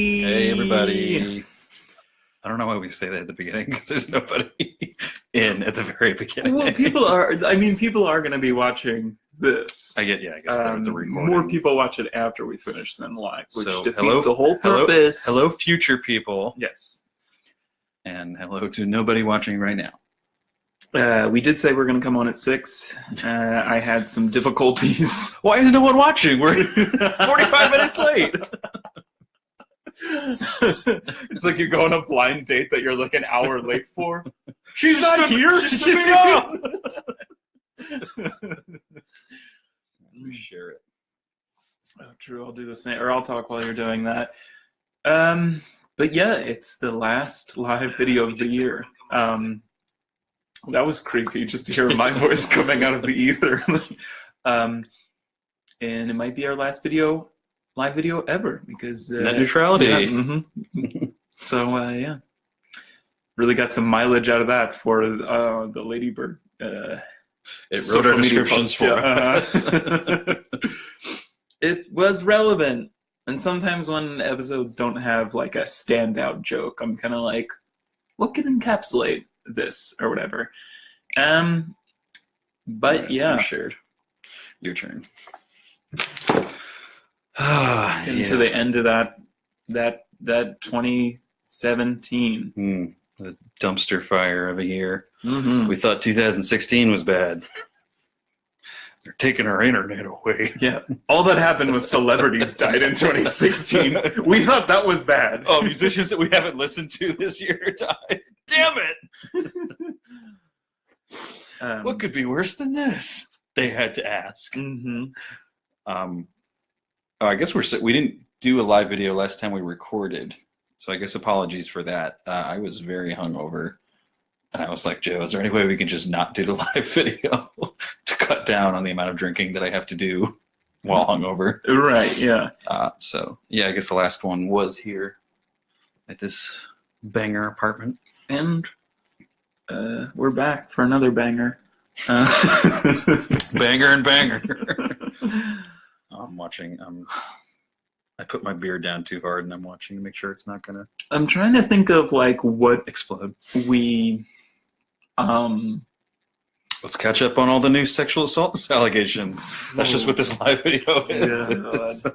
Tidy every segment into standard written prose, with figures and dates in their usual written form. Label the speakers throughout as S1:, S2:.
S1: everybody!
S2: Hey, everybody. I don't know why we say that at the beginning, because there's nobody in at the very beginning.
S1: Well, people are going to be watching this.
S2: I guess the recording.
S1: More people watch it after we finish than live, which
S2: So,
S1: defeats the whole purpose.
S2: Hello, future people.
S1: Yes.
S2: And hello to nobody watching right now.
S1: We did say we're going to come on at 6. I had some difficulties.
S2: Why is no one watching? We're 45 minutes late.
S1: It's like you go on a blind date that you're like an hour late for. She's not
S2: stood-
S1: here.
S2: she
S1: She's
S2: stood up.
S1: We
S2: share it.
S1: Oh, true. I'll do the same, or I'll talk while you're doing that. But yeah, it's the last live video of the year. That was creepy just to hear my voice coming out of the ether. And it might be our last live video ever, because
S2: Net neutrality.
S1: Yeah, mm-hmm. So yeah, really got some mileage out of that for the Ladybird.
S2: It wrote
S1: Social
S2: our
S1: media
S2: descriptions
S1: post,
S2: for us.
S1: It was relevant, and sometimes when episodes don't have like a standout joke, I'm kind of like, what can encapsulate this or whatever. But
S2: Right,
S1: yeah,
S2: you shared. Your turn.
S1: getting to the end of that 2017.
S2: The dumpster fire of a year.
S1: Mm-hmm.
S2: We thought 2016 was bad. They're taking our internet away.
S1: Yeah, all that happened was celebrities died in 2016. We thought that was bad.
S2: Oh, musicians that we haven't listened to this year died. Damn it! What could be worse than this? They had to ask.
S1: Mm-hmm.
S2: I guess we didn't do a live video last time we recorded, so I guess apologies for that. I was very hungover, and I was like, Joe, is there any way we can just not do the live video to cut down on the amount of drinking that I have to do while hungover?
S1: Right, yeah.
S2: So yeah, I guess the last one was here at this banger apartment.
S1: And we're back for another banger.
S2: Banger and banger. I'm watching. I put my beer down too hard, and I'm watching to make sure it's not gonna
S1: I'm trying to think of like what
S2: explode.
S1: we
S2: Let's catch up on all the new sexual assault allegations. That's just what this live video is.
S1: Yeah,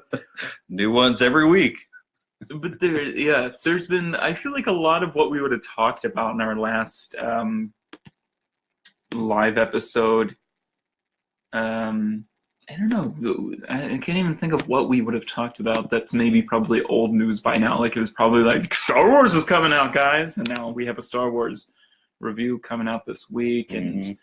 S2: New ones every week.
S1: But there's been, I feel like a lot of what we would have talked about in our last live episode, I don't know, I can't even think of what we would have talked about that's maybe probably old news by now. Like it was probably like, Star Wars is coming out, guys, and now we have a Star Wars review coming out this week, and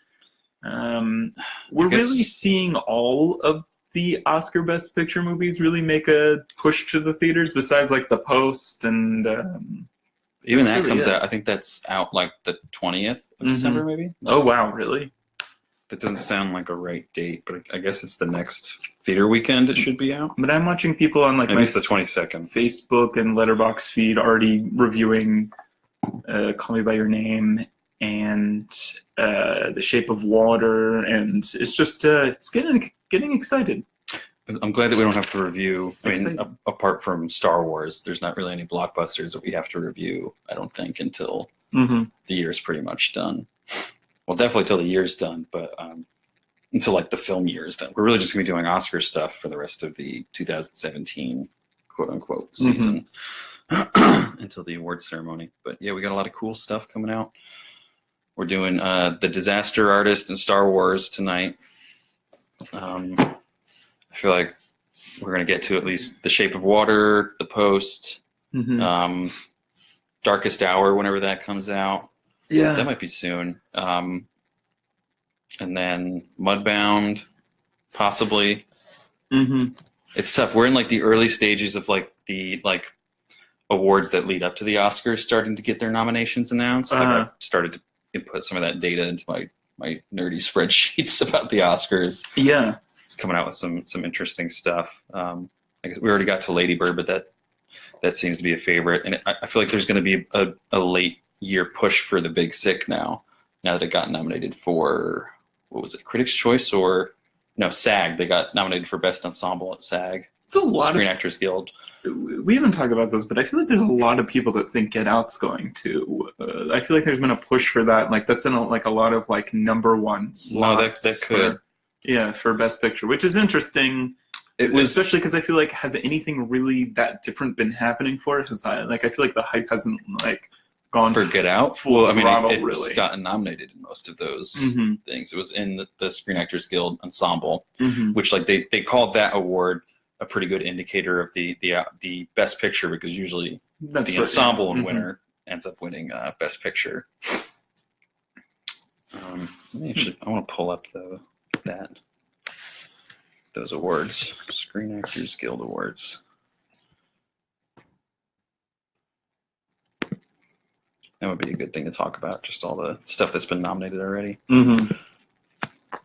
S1: we're really seeing all of the Oscar Best Picture movies really make a push to the theaters, besides like The Post and
S2: even that
S1: really
S2: comes
S1: it.
S2: out. I think that's out like the 20th of December, maybe.
S1: Oh wow, really?
S2: That doesn't sound like a right date, but I guess it's the next theater weekend. It should be out.
S1: But I'm watching people on like
S2: Maybe
S1: my
S2: it's the 22nd.
S1: Facebook and Letterboxd feed already reviewing Call Me by Your Name and The Shape of Water, and it's just it's getting excited.
S2: I'm glad that we don't have to review. I mean,
S1: Exciting.
S2: apart from Star Wars, there's not really any blockbusters that we have to review, I don't think, until
S1: Mm-hmm.
S2: the year's pretty much done. Well, definitely till the year's done, but until like the film year is done. We're really just going to be doing Oscar stuff for the rest of the 2017 quote-unquote season until the awards ceremony. But yeah, we got a lot of cool stuff coming out. We're doing The Disaster Artist and Star Wars tonight. I feel like we're going to get to at least The Shape of Water, The Post,
S1: Mm-hmm.
S2: Darkest Hour, whenever that comes out.
S1: Yeah.
S2: That might be soon. And then Mudbound, possibly.
S1: Mm-hmm.
S2: It's tough. We're in like the early stages of like the awards that lead up to the Oscars starting to get their nominations announced. Like I started to input some of that data into my nerdy spreadsheets about the Oscars.
S1: Yeah.
S2: It's coming out with some interesting stuff. I guess we already got to Lady Bird, but that seems to be a favorite. And I feel like there's going to be a late year push for The Big Sick now that it got nominated for, what was it, Critics' Choice or no, SAG. They got nominated for Best Ensemble at SAG.
S1: It's a lot
S2: Screen Actors Guild.
S1: We haven't talked about this, but I feel like there's a lot of people that think Get Out's going to. I feel like there's been a push for that. Like that's in a lot of like number one slots.
S2: That could.
S1: For Best Picture, which is interesting. Especially because I feel like has anything really that different been happening for it? Has that I feel like the hype hasn't gone
S2: for Get Out.
S1: Full throttle,
S2: it's
S1: really
S2: gotten nominated in most of those things. It was in the Screen Actors Guild Ensemble, which they called that award a pretty good indicator of the Best Picture, because usually the ensemble winner ends up winning Best Picture. I want to pull up those awards, Screen Actors Guild Awards. That would be a good thing to talk about, just all the stuff that's been nominated already.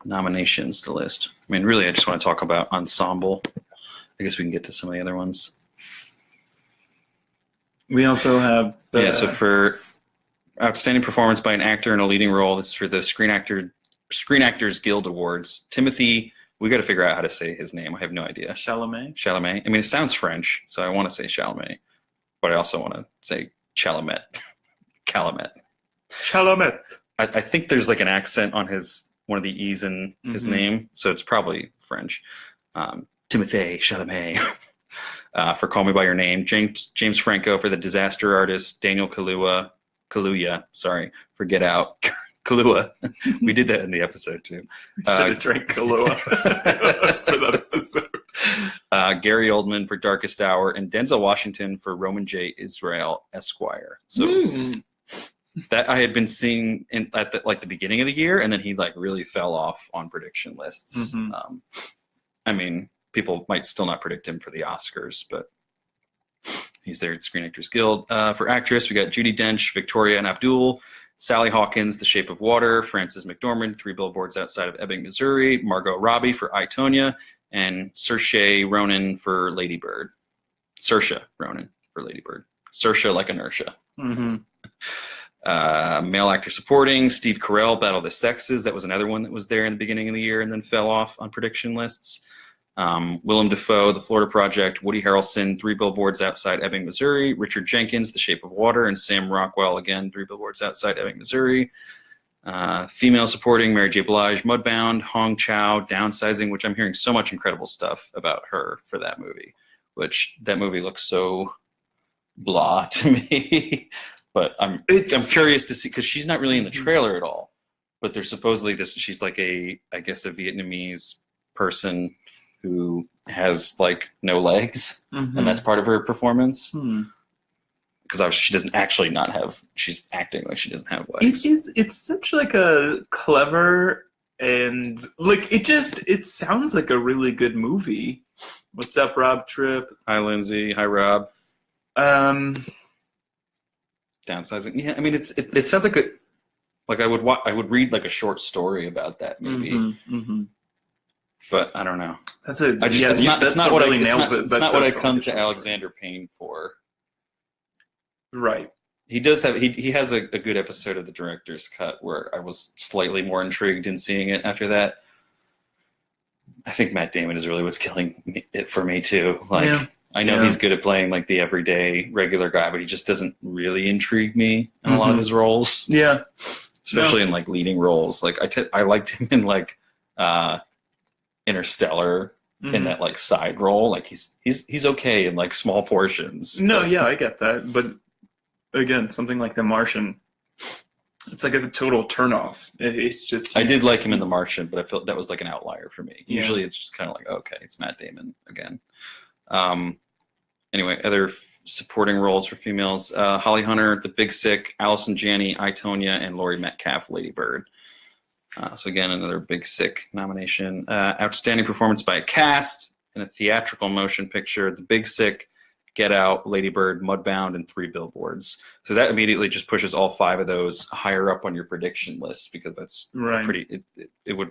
S2: Nominations, the list. I mean, really, I just want to talk about Ensemble. I guess we can get to some of the other ones.
S1: We also have...
S2: so for Outstanding Performance by an Actor in a Leading Role, this is for the Screen Actors Guild Awards. Timothy, we got to figure out how to say his name. I have no idea.
S1: Chalamet?
S2: Chalamet. I mean, it sounds French, so I want to say Chalamet. But I also want to say Chalamet. Chalamet.
S1: Chalamet.
S2: I think there's like an accent on one of the E's in his name, so it's probably French. Timothée Chalamet for Call Me by Your Name. James Franco for The Disaster Artist. Daniel Kaluuya, for Get Out. Kahlua. We did that in the episode too.
S1: Should have drank Kahlua for that episode.
S2: Gary Oldman for Darkest Hour, and Denzel Washington for Roman J. Israel Esquire. So that I had been seeing at the beginning of the year, and then he really fell off on prediction lists. I mean, people might still not predict him for the Oscars, but he's there at Screen Actors Guild. For actress, we got Judi Dench, Victoria and Abdul, Sally Hawkins, The Shape of Water, Frances McDormand, Three Billboards Outside of Ebbing, Missouri, Margot Robbie for I, Tonya, and Saoirse Ronan for Lady Bird. Saoirse Ronan for Lady Bird. Saoirse like inertia. Male actor supporting, Steve Carell, Battle of the Sexes. That was another one that was there in the beginning of the year and then fell off on prediction lists. Willem Dafoe, The Florida Project, Woody Harrelson, Three Billboards Outside Ebbing, Missouri, Richard Jenkins, The Shape of Water, and Sam Rockwell, again, Three Billboards Outside Ebbing, Missouri. Female supporting, Mary J. Blige, Mudbound, Hong Chow, Downsizing, which I'm hearing so much incredible stuff about her for that movie, which that movie looks so blah to me. But I'm curious to see, because she's not really in the trailer at all. But there's supposedly she's like a Vietnamese person who has no legs, and that's part of her performance. Because she doesn't actually she's acting like she doesn't have legs.
S1: It's such a clever and it sounds like a really good movie. What's up, Rob Tripp?
S2: Hi, Lindsay. Hi, Rob. Downsizing. Yeah, I mean, it sounds like I would read a short story about that movie. But I don't know.
S1: It's
S2: not what I come to Alexander Payne for.
S1: Right.
S2: He does have he has a good episode of the director's cut where I was slightly more intrigued in seeing it after that. I think Matt Damon is really what's killing it for me too. I know he's good at playing the everyday regular guy, but he just doesn't really intrigue me in a lot of his roles. Yeah. Especially in leading roles. I liked him in Interstellar in that side role. He's okay in small portions.
S1: No, yeah, I get that. But again, something like The Martian, it's a total turnoff. It's just
S2: I did like him in The Martian, but I felt that was an outlier for me. Usually it's just kind of okay, it's Matt Damon again. Anyway, other supporting roles for females: Holly Hunter, The Big Sick, Allison Janney, I, Tonya, and Laurie Metcalf, Lady Bird. So again, another Big Sick nomination. Outstanding performance by a cast in a theatrical motion picture: The Big Sick, Get Out, Lady Bird, Mudbound, and Three Billboards. So that immediately just pushes all five of those higher up on your prediction list, because that's pretty. It would.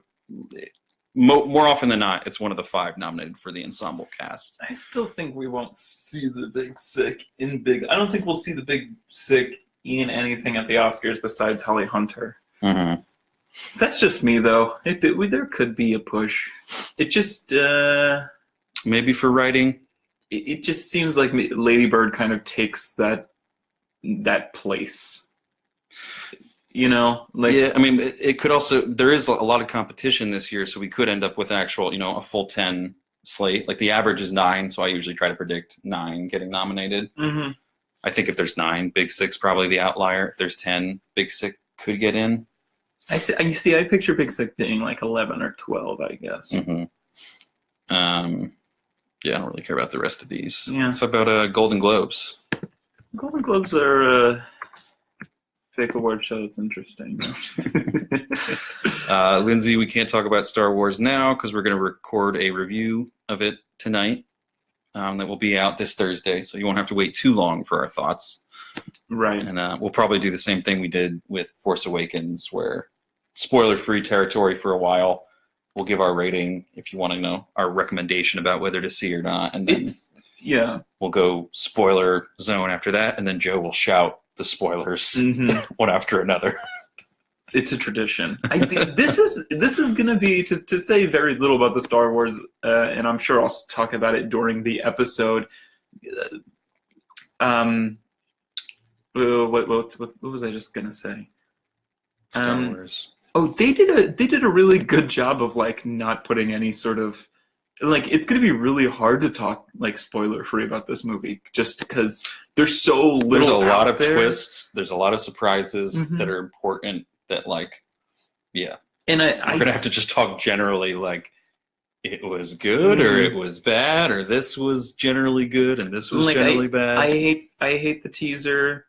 S2: More often than not, it's one of the five nominated for the ensemble cast.
S1: I still think we won't see The Big Sick in big. I don't think we'll see The Big Sick in anything at the Oscars besides Holly Hunter. That's just me, though. There could be a push. It just
S2: maybe for writing.
S1: it just seems like Lady Bird kind of takes that place. You know, like
S2: Yeah, I mean, it could also, there is a lot of competition this year, so we could end up with actual, a full 10 slate. Like the average is 9, so I usually try to predict 9 getting nominated.
S1: Mhm.
S2: I think if there's 9, Big Sick's probably the outlier. If there's 10, Big Sick could get in.
S1: I see. I picture Big Sick being like 11 or 12, I guess.
S2: Mm-hmm. Yeah, I don't really care about the rest of these.
S1: Yeah.
S2: So about Golden Globes.
S1: Golden Globes are a fake award show. It's interesting.
S2: Lindsay, we can't talk about Star Wars now because we're going to record a review of it tonight that will be out this Thursday, so you won't have to wait too long for our thoughts.
S1: Right.
S2: And we'll probably do the same thing we did with Force Awakens, where spoiler-free territory for a while. We'll give our rating if you want to know our recommendation about whether to see or not, and then we'll go spoiler zone after that, and then Joe will shout the spoilers one after another.
S1: It's a tradition. I think this is going to be to say very little about the Star Wars, and I'm sure I'll talk about it during the episode. What was I just going to say?
S2: Star Wars.
S1: Oh, they did a really good job of like not putting any sort of like, it's going to be really hard to talk like spoiler free about this movie just because there's so little.
S2: There's a lot of
S1: there.
S2: twists. There's a lot of surprises that are important. That like, yeah.
S1: And
S2: we're gonna have to just talk generally, like it was good or it was bad or this was generally good and this was like, generally bad.
S1: I hate the teaser.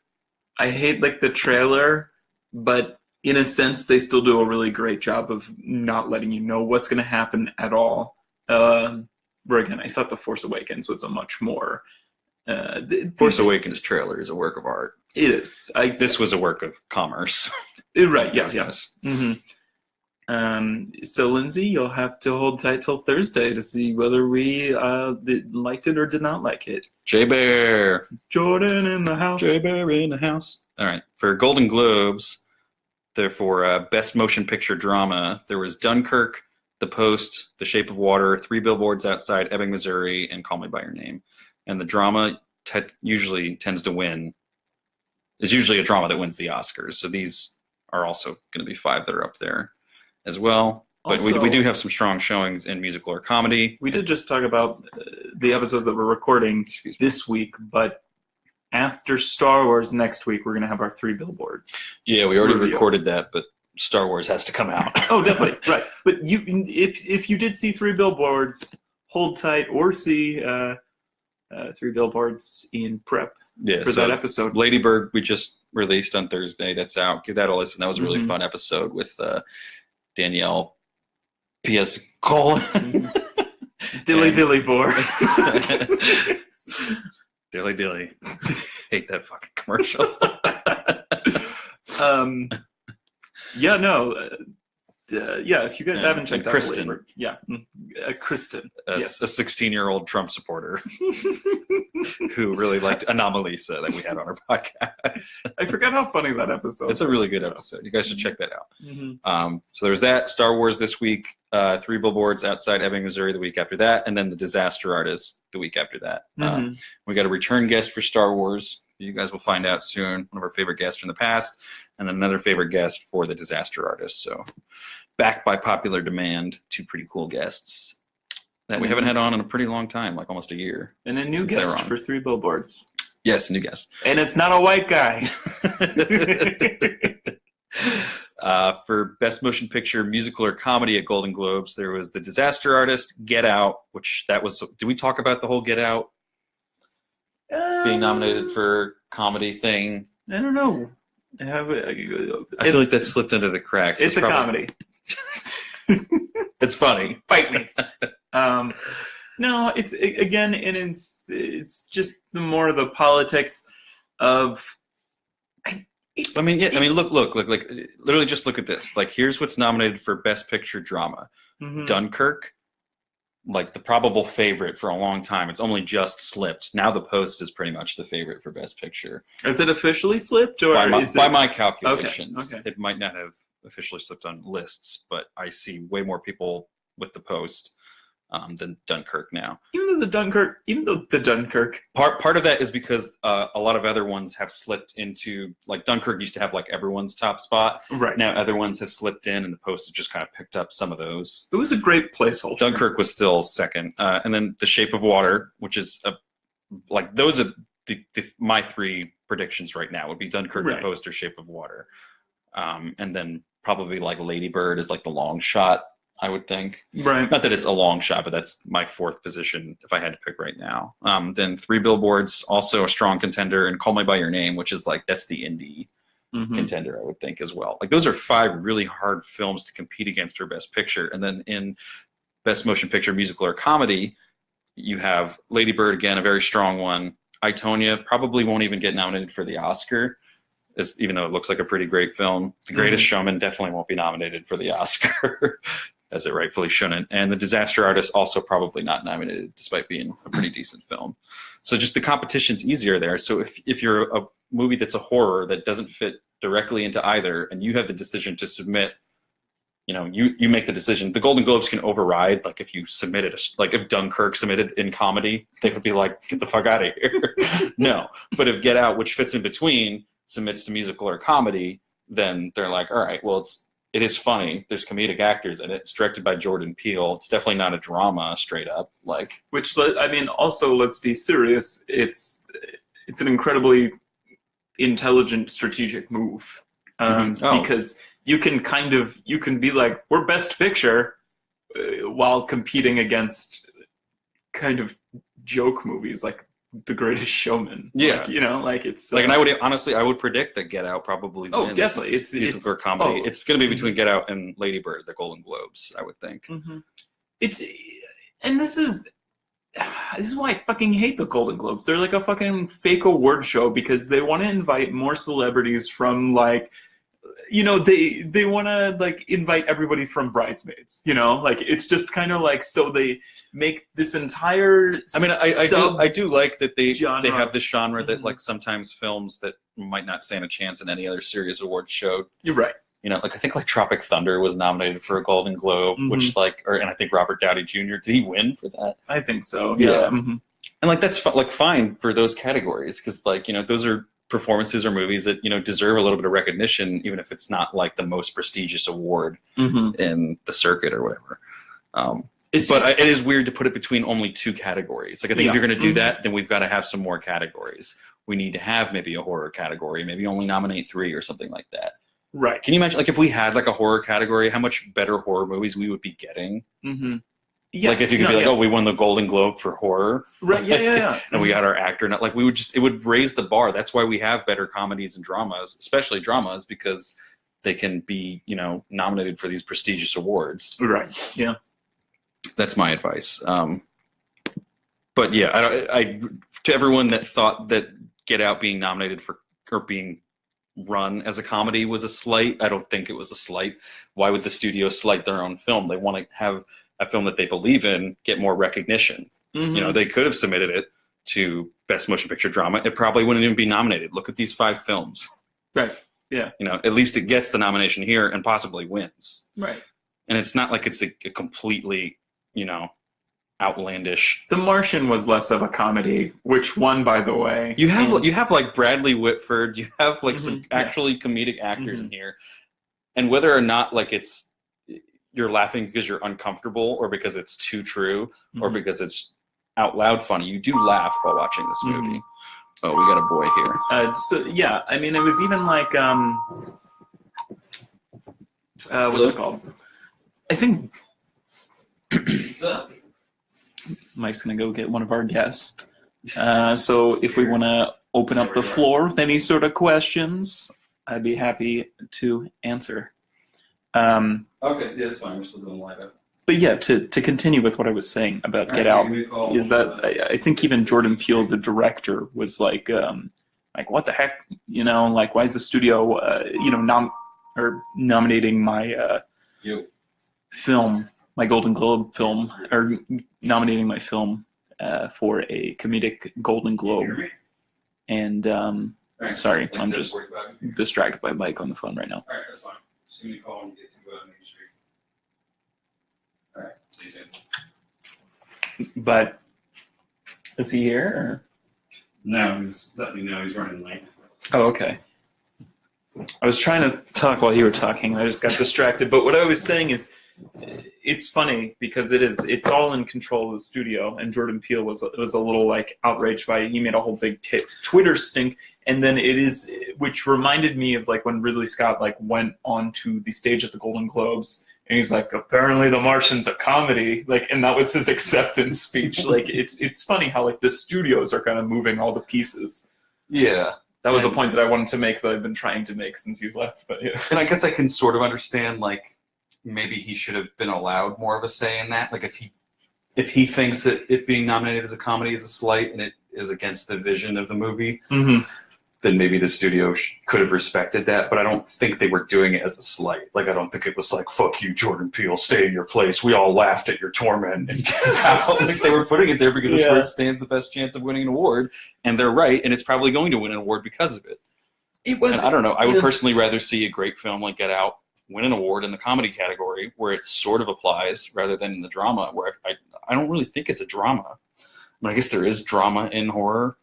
S1: I hate like the trailer, but in a sense, they still do a really great job of not letting you know what's going to happen at all. Where again, I thought The Force Awakens was a much more...
S2: Force Awakens trailer is a work of art.
S1: It is.
S2: This was a work of commerce.
S1: Right, yes. So, Lindsay, you'll have to hold tight till Thursday to see whether we liked it or did not like it.
S2: J-Bear.
S1: Jordan in the house.
S2: J-Bear in the house. All right. For Golden Globes, therefore, Best Motion Picture Drama, there was Dunkirk, The Post, The Shape of Water, 3 Billboards Outside Ebbing, Missouri, and Call Me By Your Name. And the drama usually tends to win. It's usually a drama that wins the Oscars. So these are also going to be 5 that are up there as well. But
S1: Also,
S2: we do have some strong showings in musical or comedy.
S1: We did just talk about the episodes that we're recording this week, but after Star Wars next week, we're going to have our 3 Billboards.
S2: Yeah, we already recorded that, but Star Wars has to come out.
S1: Oh, definitely. Right. But if you did see 3 Billboards, hold tight or see 3 Billboards in prep for that episode.
S2: Lady Bird, we just released on Thursday. That's out. Give that a listen. That was a really fun episode with Danielle P.S. Cole.
S1: Dilly dilly boy.
S2: Dilly dilly. Hate that fucking commercial.
S1: If you guys haven't checked out
S2: Kristen.
S1: Kristen.
S2: A 16-year-old Trump supporter who really liked Anomalisa that we had on our podcast.
S1: I forgot how funny that episode
S2: It's a really good episode. You guys should check that out. So there's that. Star Wars this week. 3 Billboards Outside Ebbing, Missouri the week after that. And then The Disaster Artist the week after that. We got a return guest for Star Wars. You guys will find out soon. One of our favorite guests from the past. And another favorite guest for The Disaster Artist. So back by popular demand, 2 pretty cool guests that we haven't had on in a pretty long time, like almost a year.
S1: And a new guest for 3 Billboards.
S2: Yes, a new guest.
S1: And it's not a white guy.
S2: For Best Motion Picture, Musical or Comedy at Golden Globes, there was The Disaster Artist, Get Out, which that was... Did we talk about the whole Get Out being nominated for comedy thing?
S1: I don't know.
S2: I feel like that slipped under the cracks.
S1: It's a comedy.
S2: It's funny.
S1: Fight me. No, it's just the more of the politics of.
S2: Look. Like, literally, just look at this. Like, here's what's nominated for Best Picture Drama: Dunkirk, like the probable favorite for a long time. It's only just slipped. Now The Post is pretty much the favorite for Best Picture.
S1: Is it officially slipped, or
S2: by my calculations?
S1: Okay.
S2: It might not have officially slipped on lists, but I see way more people with The Post than Dunkirk now.
S1: Even though the Dunkirk.
S2: Part of that is because a lot of other ones have slipped into, like Dunkirk used to have like everyone's top spot.
S1: Right.
S2: Now other ones have slipped in, and the Post has just kind of picked up some of those.
S1: It was a great placeholder.
S2: Dunkirk was still second, and then The Shape of Water, which is like those are my three predictions right now would be Dunkirk,
S1: Right.
S2: The Post, or Shape of Water, and then probably like Lady Bird is like the long shot, I would think.
S1: Right.
S2: Not that it's a long shot, but that's my fourth position if I had to pick right now. Then Three Billboards, also a strong contender, and Call Me by Your Name, which is like that's the indie
S1: Mhm.
S2: contender, I would think as well. Like those are 5 really hard films to compete against for Best Picture, and then in Best Motion Picture, Musical or Comedy, you have Lady Bird again, a very strong one. I, Tonya probably won't even get nominated for the Oscar, even though it looks like a pretty great film. The Greatest Showman definitely won't be nominated for the Oscar, as it rightfully shouldn't. And The Disaster Artist also probably not nominated, despite being a pretty decent film. So just the competition's easier there. So if you're a movie that's a horror that doesn't fit directly into either, and you have the decision to submit, you make the decision. The Golden Globes can override, like if you submitted, like if Dunkirk submitted in comedy, they would be like, get the fuck out of here. No. But if Get Out, which fits in between, submits to musical or comedy, then they're like, all right, well, it is funny. There's comedic actors in it. It's directed by Jordan Peele. It's definitely not a drama, straight up. Like,
S1: Which, I mean, also let's be serious. It's an incredibly intelligent strategic move, because you can be like, we're Best Picture, while competing against kind of joke movies like The Greatest Showman.
S2: Yeah.
S1: Like, it's
S2: and I would predict that Get Out probably wins.
S1: Definitely. It's
S2: musical or comedy. It's going to be between
S1: Mhm.
S2: Get Out and Lady Bird, the Golden Globes, I would think.
S1: Mhm. And this is why I fucking hate the Golden Globes. They're like a fucking fake award show because they want to invite more celebrities from, like, they want to, like, invite everybody from Bridesmaids, like, it's just kind of like, so they make this entire
S2: I mean, I do like that they
S1: genre.
S2: have this genre that,
S1: Mhm.
S2: like, sometimes films that might not stand a chance in any other series awards show.
S1: You're right.
S2: Like I think like Tropic Thunder was nominated for a Golden Globe, which and I think Robert Downey Jr. Did he win for that?
S1: I think so.
S2: Yeah.
S1: Yeah. Mhm.
S2: And like that's fine for those categories because those are performances or movies that deserve a little bit of recognition, even if it's not like the most prestigious award in the circuit or whatever. It is weird to put it between only 2 categories. Like I think if you're going to do that, then we've got to have some more categories. We need to have maybe a horror category, maybe only nominate 3 or something like that.
S1: Right.
S2: Can you imagine, like, if we had like a horror category, how much better horror movies we would be getting?
S1: Mm-hmm. Yeah.
S2: Like if you could be like, oh, we won the Golden Globe for horror,
S1: right? Yeah.
S2: And we got our actor. Not like it would raise the bar. That's why we have better comedies and dramas, especially dramas, because they can be nominated for these prestigious awards.
S1: Right. Yeah.
S2: That's my advice. But yeah, I to everyone that thought that Get Out being nominated for or being run as a comedy was a slight, I don't think it was a slight. Why would the studio slight their own film? They want to have a film that they believe in get more recognition.
S1: Mm-hmm.
S2: They could have submitted it to Best Motion Picture Drama. It probably wouldn't even be nominated. Look at these 5 films.
S1: Right. Yeah.
S2: At least it gets the nomination here and possibly wins.
S1: Right.
S2: And it's not like it's a completely, outlandish.
S1: The Martian was less of a comedy, which won, by the way.
S2: You have like Bradley Whitford. You have like some
S1: Yeah.
S2: actually comedic actors in here, and whether or not like you're laughing because you're uncomfortable or because it's too true or because it's out loud funny, you do laugh while watching this movie. Oh, we got a boy here.
S1: So yeah, I mean, it was even like what's it called? I think.
S2: What's up?
S1: Mike's gonna go get one of our guests. So if we want to open up the floor with any sort of questions, I'd be happy to answer.
S2: Okay, yeah, that's fine. We're still doing live.
S1: But yeah, to continue with what I was saying about Get Out, is that I think even Jordan Peele, the director, was like what the heck, like why is the studio, nominating my film, my Golden Globe film, or nominating my film for a comedic Golden Globe. And sorry, I'm just distracted by Mike on the phone right now.
S2: All right, that's fine. Just give me a call when you get to Main Street. All right, see you soon.
S1: But is he here? Or?
S2: No, he's letting me know he's running late.
S1: Oh, okay. I was trying to talk while you were talking. I just got distracted. But what I was saying is, it's funny because it's all in control of the studio. And Jordan Peele was a little like outraged by it. He made a whole big Twitter stink. And then which reminded me of like when Ridley Scott like went onto the stage at the Golden Globes. And he's like, apparently The Martian's a comedy, like, and that was his acceptance speech. Like, it's funny how like the studios are kind of moving all the pieces.
S3: Yeah,
S1: that was a point that I wanted to make that I've been trying to make since you left. But yeah,
S3: and I guess I can sort of understand like maybe he should have been allowed more of a say in that. Like if he thinks that it being nominated as a comedy is a slight and it is against the vision of the movie.
S1: Mm-hmm.
S3: Then maybe the studio could have respected that, but I don't think they were doing it as a slight. Like, I don't think it was like, fuck you, Jordan Peele, stay in your place. We all laughed at your torment. And I don't think they were putting it there because it's where it stands the best chance of winning an award. And they're right, and it's probably going to win an award because of it.
S1: It was.
S3: And I don't know. I would personally rather see a great film like Get Out win an award in the comedy category where it sort of applies rather than in the drama, where I don't really think it's a drama. I mean, I guess there is drama in horror.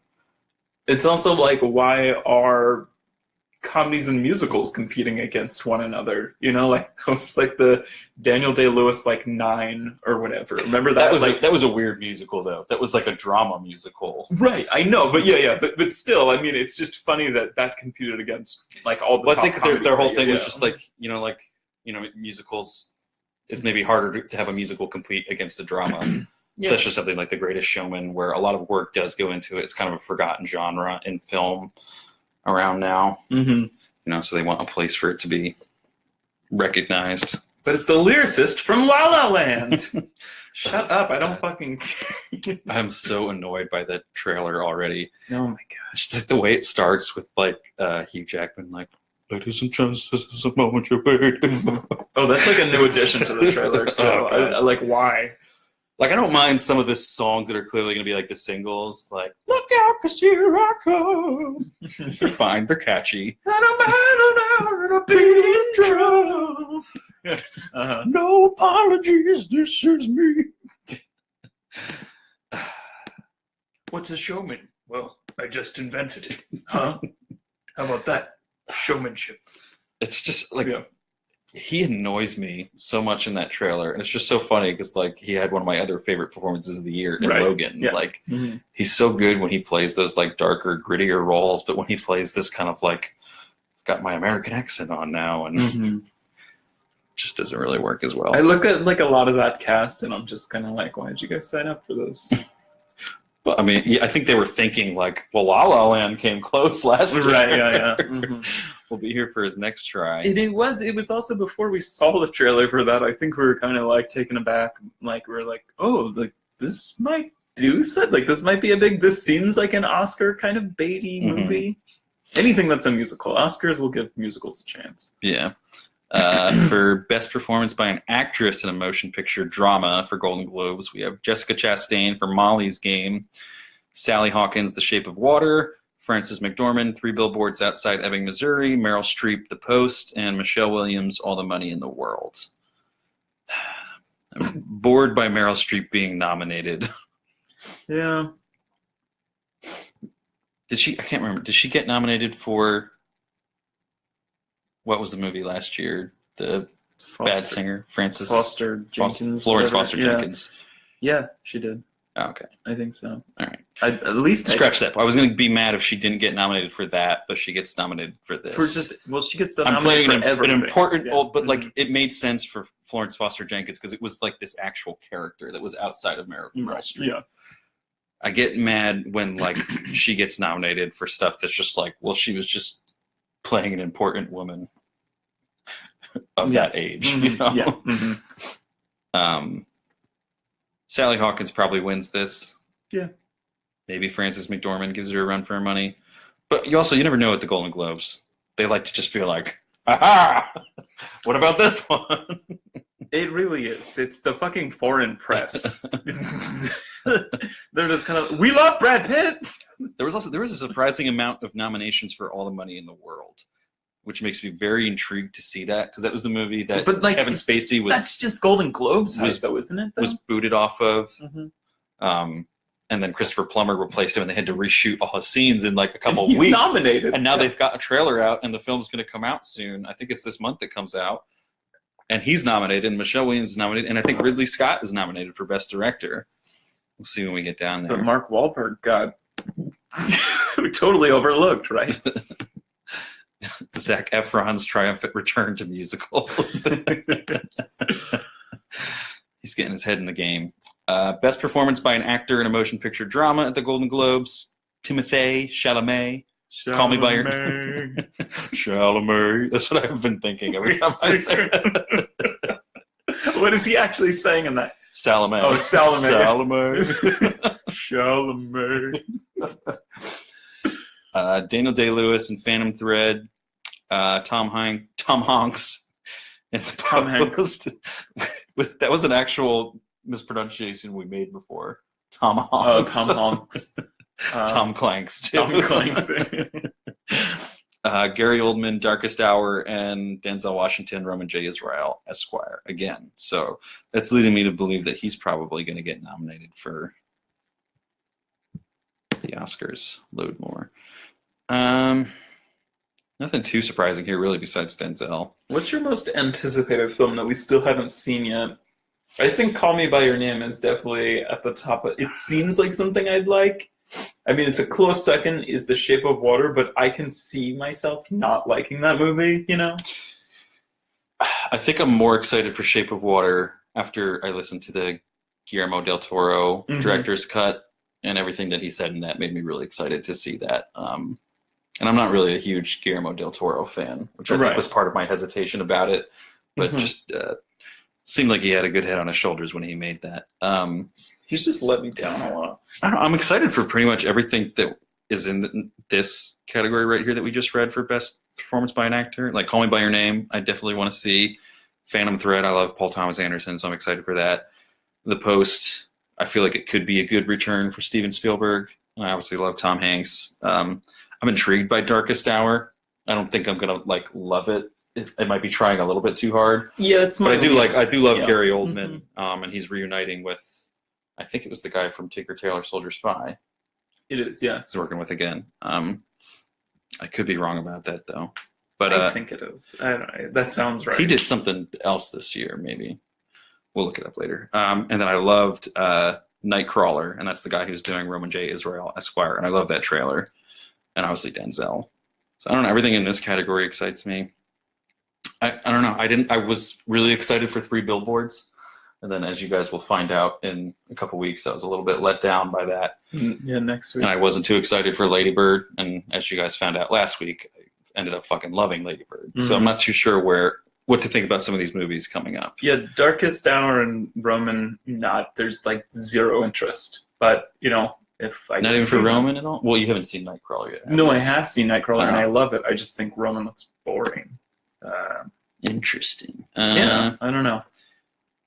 S1: It's also like, why are comedies and musicals competing against one another? You know, like it's like the Daniel Day-Lewis like 9 or whatever. Remember that?
S3: That was a weird musical though. That was like a drama musical.
S1: Right, I know, but but still, I mean, it's just funny that competed against like all the.
S3: Well,
S1: top
S3: I think their whole thing was just like musicals. It's maybe harder to have a musical compete against a drama. Yeah. Especially something like The Greatest Showman, where a lot of work does go into it. It's kind of a forgotten genre in film around now.
S1: Mm-hmm.
S3: So they want a place for it to be recognized.
S1: But it's the lyricist from La La Land. Shut up! I don't fucking.
S3: I'm so annoyed by that trailer already.
S1: Oh my gosh!
S3: Just the way it starts with like Hugh Jackman, like, "Ladies and gents, this is a moment you waited."
S1: Oh, that's like a new addition to the trailer. So I like why.
S3: Like, I don't mind some of the songs that are clearly going to be like the singles, like, look out, 'cause here I come. They're fine, they're catchy. And a beating drum. No apologies, this is me.
S1: What's a showman? Well, I just invented it. Huh? How about that? Showmanship.
S3: It's just like... Yeah. He annoys me so much in that trailer, and it's just so funny because like he had one of my other favorite performances of the year in Logan.
S1: Yeah.
S3: Like he's so good when he plays those like darker, grittier roles, but when he plays this kind of like got my American accent on now, and just doesn't really work as well.
S1: I look at like a lot of that cast, and I'm just kind of like, why did you guys sign up for this?
S3: But I mean, yeah, I think they were thinking like, well, La La Land came close last year.
S1: Right, yeah. Mm-hmm.
S3: We'll be here for his next try.
S1: It was also before we saw the trailer for that. I think we were kind of like taken aback. Like we were like, oh, like this might do something. Like this might be this seems like an Oscar kind of baity movie. Anything that's a musical. Oscars will give musicals a chance.
S3: Yeah. For Best Performance by an Actress in a Motion Picture Drama for Golden Globes, we have Jessica Chastain for Molly's Game, Sally Hawkins, The Shape of Water, Frances McDormand, 3 Billboards Outside Ebbing, Missouri, Meryl Streep, The Post, and Michelle Williams, All the Money in the World. I'm bored by Meryl Streep being nominated.
S1: Yeah.
S3: I can't remember. Did she get nominated for... What was the movie last year? The Bad Singer, Florence Foster Jenkins.
S1: Yeah, she did.
S3: Oh, okay,
S1: I think so.
S3: All right.
S1: At least
S3: scratch that. I was going to be mad if she didn't get nominated for that, but she gets nominated for this.
S1: She gets nominated
S3: I'm playing
S1: for everything.
S3: an important, but like it made sense for Florence Foster Jenkins because it was like this actual character that was outside of Meryl Streep.
S1: Yeah.
S3: I get mad when like she gets nominated for stuff that's just like, well, she was just playing an important woman of that age. You know?
S1: Yeah.
S3: Sally Hawkins probably wins this.
S1: Yeah.
S3: Maybe Frances McDormand gives her a run for her money. But you never know at the Golden Globes. They like to just be like, aha! What about this one?
S1: It really is. It's the fucking foreign press. They're just kind of, we love Brad Pitt!
S3: There was a surprising amount of nominations for All the Money in the World, which makes me very intrigued to see that, because that was the movie that Kevin Spacey was...
S1: That's just Golden Globes hype, though, isn't it? Though?
S3: Was booted off of. And then Christopher Plummer replaced him, and they had to reshoot all his scenes in like a couple
S1: And he's
S3: weeks.
S1: nominated.
S3: And now they've got a trailer out, and the film's going to come out soon. I think it's this month it comes out. And he's nominated, and Michelle Williams is nominated, and I think Ridley Scott is nominated for Best Director. We'll see when we get down there.
S1: But Mark Wahlberg got totally overlooked, right?
S3: Zac Efron's triumphant return to musicals. He's getting his head in the game. Best performance by an actor in a motion picture drama at the Golden Globes, Timothée Chalamet. Call Me by Your Name. Chalamet. That's what I've been thinking every time I say it.
S1: What is he actually saying in that?
S3: Chalamet.
S1: Oh, Chalamet.
S3: Chalamet.
S1: Chalamet.
S3: Daniel Day-Lewis in Phantom Thread. Tom Hanks. And
S1: Tom Hanks.
S3: That was an actual mispronunciation we made before. Tom Hanks.
S1: Oh, Tom Hanks.
S3: Tom Clanks, too.
S1: Tom Clanks.
S3: Gary Oldman, Darkest Hour, and Denzel Washington, Roman J. Israel, Esquire, again. So that's leading me to believe that he's probably going to get nominated for the Oscars. Load more. Nothing too surprising here, really, besides Denzel.
S1: What's your most anticipated film that we still haven't seen yet? I think Call Me by Your Name is definitely at the top. It seems like something I'd like. I mean, it's a close second is The Shape of Water, but I can see myself not liking that movie, you know?
S3: I think I'm more excited for Shape of Water after I listened to the Guillermo del Toro director's cut, and everything that he said in that made me really excited to see that. And I'm not really a huge Guillermo del Toro fan, which I think was part of my hesitation about it, but just seemed like he had a good head on his shoulders when he made that.
S1: He's just let me down a lot.
S3: I'm excited for pretty much everything that is in this category right here that we just read for Best Performance by an Actor. Like Call Me by Your Name, I definitely want to see. Phantom Thread, I love Paul Thomas Anderson, so I'm excited for that. The Post, I feel like it could be a good return for Steven Spielberg. I obviously love Tom Hanks. I'm intrigued by Darkest Hour. I don't think I'm gonna like love it. It might be trying a little bit too hard.
S1: Yeah, it's
S3: but I do love Gary Oldman, and he's reuniting with, I think it was the guy from Tinker Tailor Soldier Spy.
S1: It is, yeah.
S3: He's working with again. I could be wrong about that though, but
S1: I think it is. I don't know. That sounds right.
S3: He did something else this year, maybe. We'll look it up later. And then I loved Nightcrawler, and that's the guy who's doing Roman J. Israel, Esquire, and I love that trailer. And obviously Denzel. So I don't know. Everything in this category excites me. I don't know. I was really excited for 3 Billboards. And then as you guys will find out in a couple weeks, I was a little bit let down by that.
S1: Yeah, next week.
S3: And I wasn't too excited for Lady Bird. And as you guys found out last week, I ended up fucking loving Lady Bird. So I'm not too sure what to think about some of these movies coming up.
S1: Yeah, Darkest Hour and Roman, there's like zero interest. But, you know, if I
S3: not even for Roman at all? Well, you haven't seen Nightcrawler yet.
S1: No, I have seen Nightcrawler, and I love it. I just think Roman looks boring.
S3: Interesting.
S1: Yeah, I don't know.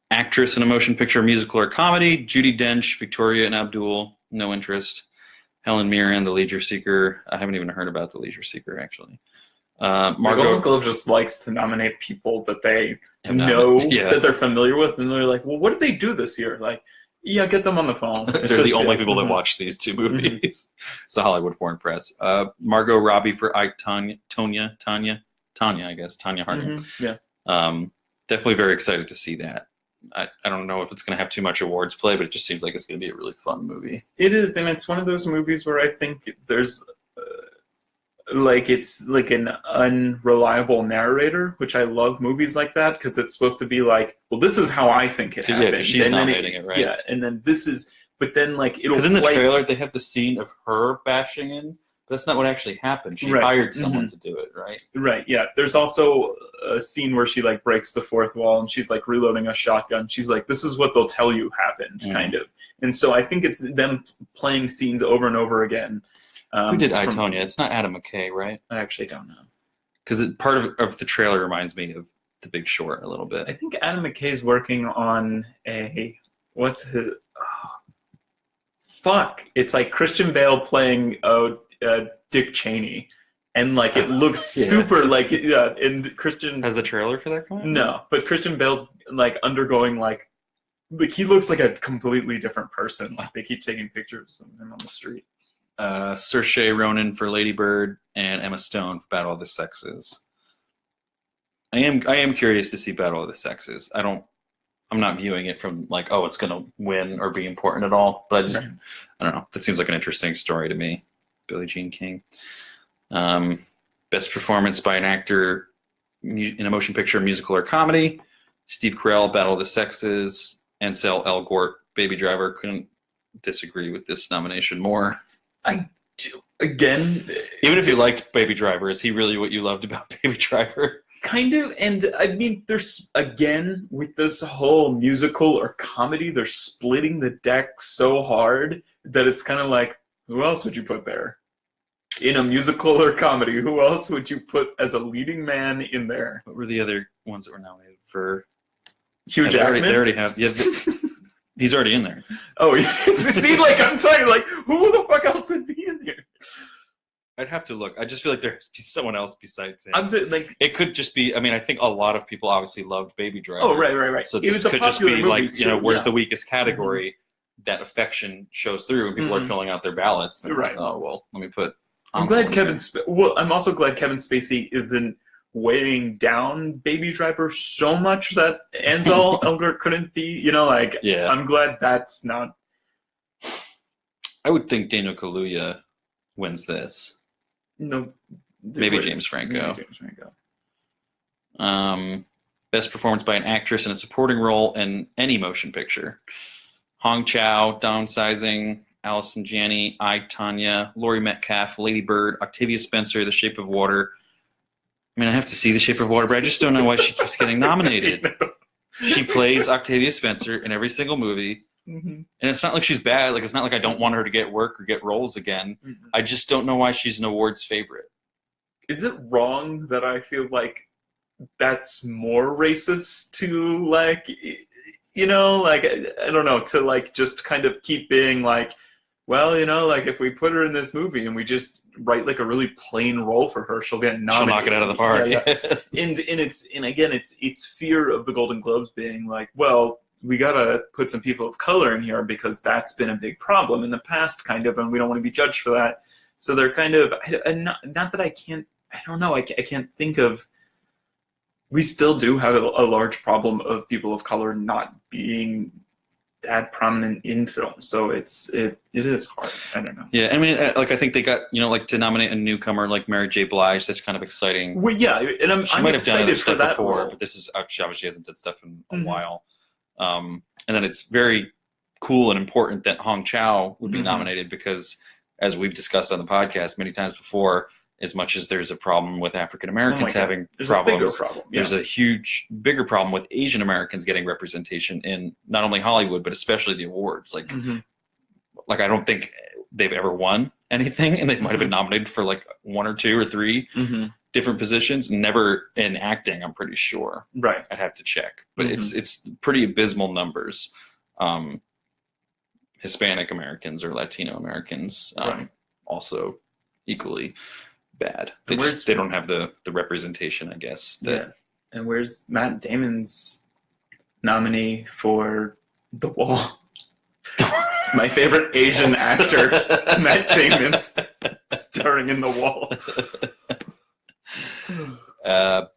S3: Actress in a motion picture, musical, or comedy: Judi Dench, Victoria and Abdul. No interest. Helen Mirren, The Leisure Seeker. I haven't even heard about The Leisure Seeker, actually. Margot
S1: Golden Globe just likes to nominate people that they know that they're familiar with, and they're like, "Well, what did they do this year?" Like, yeah, get them on the phone.
S3: They're the only people that watch these 2 movies. It's the Hollywood Foreign Press. Margot Robbie for Ike, Tanya, I guess. Tanya Harding.
S1: Yeah.
S3: Definitely very excited to see that. I don't know if it's going to have too much awards play, but it just seems like it's going to be a really fun movie.
S1: It is, and it's one of those movies where I think there's it's like an unreliable narrator, which I love movies like that because it's supposed to be like, well, this is how I think it happened.
S3: Yeah, she's nominating it, right?
S1: Yeah, and then this is, but then like it'll
S3: because in the trailer they have the scene of her bashing in. That's not what actually happened. She hired someone to do it, right?
S1: Right, yeah. There's also a scene where she like breaks the 4th wall and she's like reloading a shotgun. She's like, this is what they'll tell you happened, kind of. And so I think it's them playing scenes over and over again.
S3: Who did I, Tonya? It's not Adam McKay, right?
S1: I actually don't know.
S3: Because part of the trailer reminds me of The Big Short a little bit.
S1: I think Adam McKay's working on it's like Christian Bale playing Dick Cheney, and like it looks super like and Christian
S3: has the trailer for that coming?
S1: No, but Christian Bale's like undergoing like like he looks like a completely different person. Like they keep taking pictures of him on the street.
S3: Saoirse Ronan for Lady Bird, and Emma Stone for Battle of the Sexes. I am curious to see Battle of the Sexes. I'm not viewing it from like, oh, it's going to win or be important at all. But I don't know. That seems like an interesting story to me. Billie Jean King. Best performance by an actor in a motion picture, musical, or comedy. Steve Carell, Battle of the Sexes. Ansel Elgort, Baby Driver. Couldn't disagree with this nomination more.
S1: Again,
S3: even if you liked Baby Driver, is he really what you loved about Baby Driver?
S1: Kind of, and I mean, there's again with this whole musical or comedy, they're splitting the deck so hard that it's kind of like, who else would you put there? In a musical or comedy, who else would you put as a leading man in there?
S3: What were the other ones that were nominated for?
S1: Hugh Jackman?
S3: They already have. Yeah, he's already in there.
S1: Oh, yeah. See, like, I'm telling you, like, who the fuck else would be in there?
S3: I'd have to look. I just feel like there's someone else besides him.
S1: I'm saying, like,
S3: it could just be. I mean, I think a lot of people obviously loved Baby Driver.
S1: Oh, right.
S3: So
S1: It
S3: this
S1: was a
S3: could just
S1: popular
S3: be
S1: movie,
S3: like,
S1: too,
S3: where's
S1: yeah.
S3: the weakest category? That affection shows through, and people are filling out their ballots. And
S1: Right.
S3: Like, oh well, let me put.
S1: I'm glad I'm also glad Kevin Spacey isn't weighing down Baby Driver so much that Ansel Elgort couldn't be.
S3: Yeah.
S1: I'm glad that's not.
S3: I would think Daniel Kaluuya wins this.
S1: No.
S3: Maybe James Franco.
S1: Maybe James Franco.
S3: Best performance by an actress in a supporting role in any motion picture. Hong Chow, Downsizing, Allison Janney, I, Tanya, Laurie Metcalf, Lady Bird, Octavia Spencer, The Shape of Water. I mean, I have to see The Shape of Water, but I just don't know why she keeps getting nominated. She plays Octavia Spencer in every single movie.
S1: Mm-hmm.
S3: And it's not like she's bad. Like, it's not like I don't want her to get work or get roles again.
S1: Mm-hmm.
S3: I just don't know why she's an awards favorite.
S1: Is it wrong that I feel like that's more racist to, like, like, I don't know, to, like, just kind of keep being like, well, like, if we put her in this movie and we just write, like, a really plain role for her, she'll get nominated.
S3: She'll knock it out of the park.
S1: Yeah. And again, it's fear of the Golden Globes being like, well, we gotta put some people of color in here because that's been a big problem in the past, kind of, and we don't want to be judged for that. So they're kind of, not that I can't, I don't know, I can't think of. We still do have a large problem of people of color not being that prominent in film, so it is hard. I don't know.
S3: Yeah, I mean, like, I think they got, like, to nominate a newcomer like Mary J. Blige. That's kind of exciting.
S1: Well, yeah, and I'm
S3: might have done
S1: excited
S3: other
S1: for
S3: stuff
S1: that
S3: before,
S1: role.
S3: but this is, she obviously hasn't done stuff in a
S1: Mhm.
S3: while. And then it's very cool and important that Hong Chow would be
S1: Mhm.
S3: nominated because, as we've discussed on the podcast many times before, as much as there's a problem with African Americans
S1: God.
S3: having
S1: There's a bigger
S3: problems,
S1: problem.
S3: there's a bigger problem with Asian Americans getting representation in not only Hollywood, but especially the awards. Like,
S1: Mhm.
S3: I don't think they've ever won anything, and they might have been nominated for like 1 or 2 or 3
S1: Mhm.
S3: different positions. Never in acting, I'm pretty sure.
S1: Right.
S3: I'd have to check, but
S1: Mhm.
S3: it's pretty abysmal numbers. Hispanic Americans or Latino Americans
S1: Right.
S3: also equally bad.
S1: And
S3: They don't have the representation, I guess.
S1: Yeah. And where's Matt Damon's nominee for The Wall? My favorite Asian actor, Matt Damon, starring in The Wall.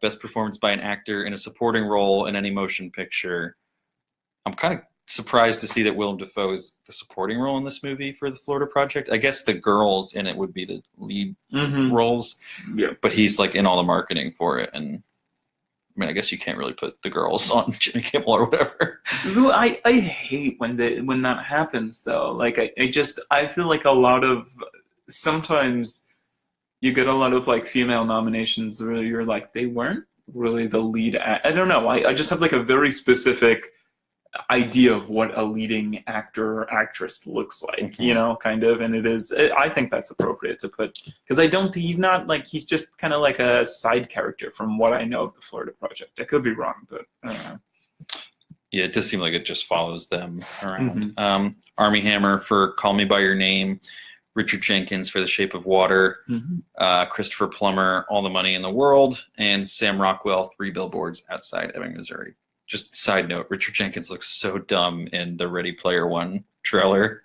S3: Best performance by an actor in a supporting role in any motion picture. I'm kind of surprised to see that Willem Dafoe is the supporting role in this movie for the Florida Project. I guess the girls in it would be the lead
S1: Mm-hmm.
S3: roles,
S1: Yeah.
S3: but he's like in all the marketing for it. And I mean, I guess you can't really put the girls on Jimmy Kimmel or whatever.
S1: Ooh, I hate when that happens though. Like I feel like a lot of sometimes you get a lot of like female nominations where you're like they weren't really the lead. I don't know. I just have like a very specific idea of what a leading actor or actress looks like,
S3: Mhm.
S1: kind of, and I think that's appropriate to put because he's not like he's just kind of like a side character from what I know of the Florida Project. I could be wrong, but I don't know.
S3: Yeah, it does seem like it just follows them around. Armie Hammer for Call Me By Your Name, Richard Jenkins for The Shape of Water, Christopher Plummer, All the Money in the World, and Sam Rockwell, 3 Billboards Outside Ebbing, Missouri. just side note, Richard Jenkins looks so dumb in the Ready Player One trailer.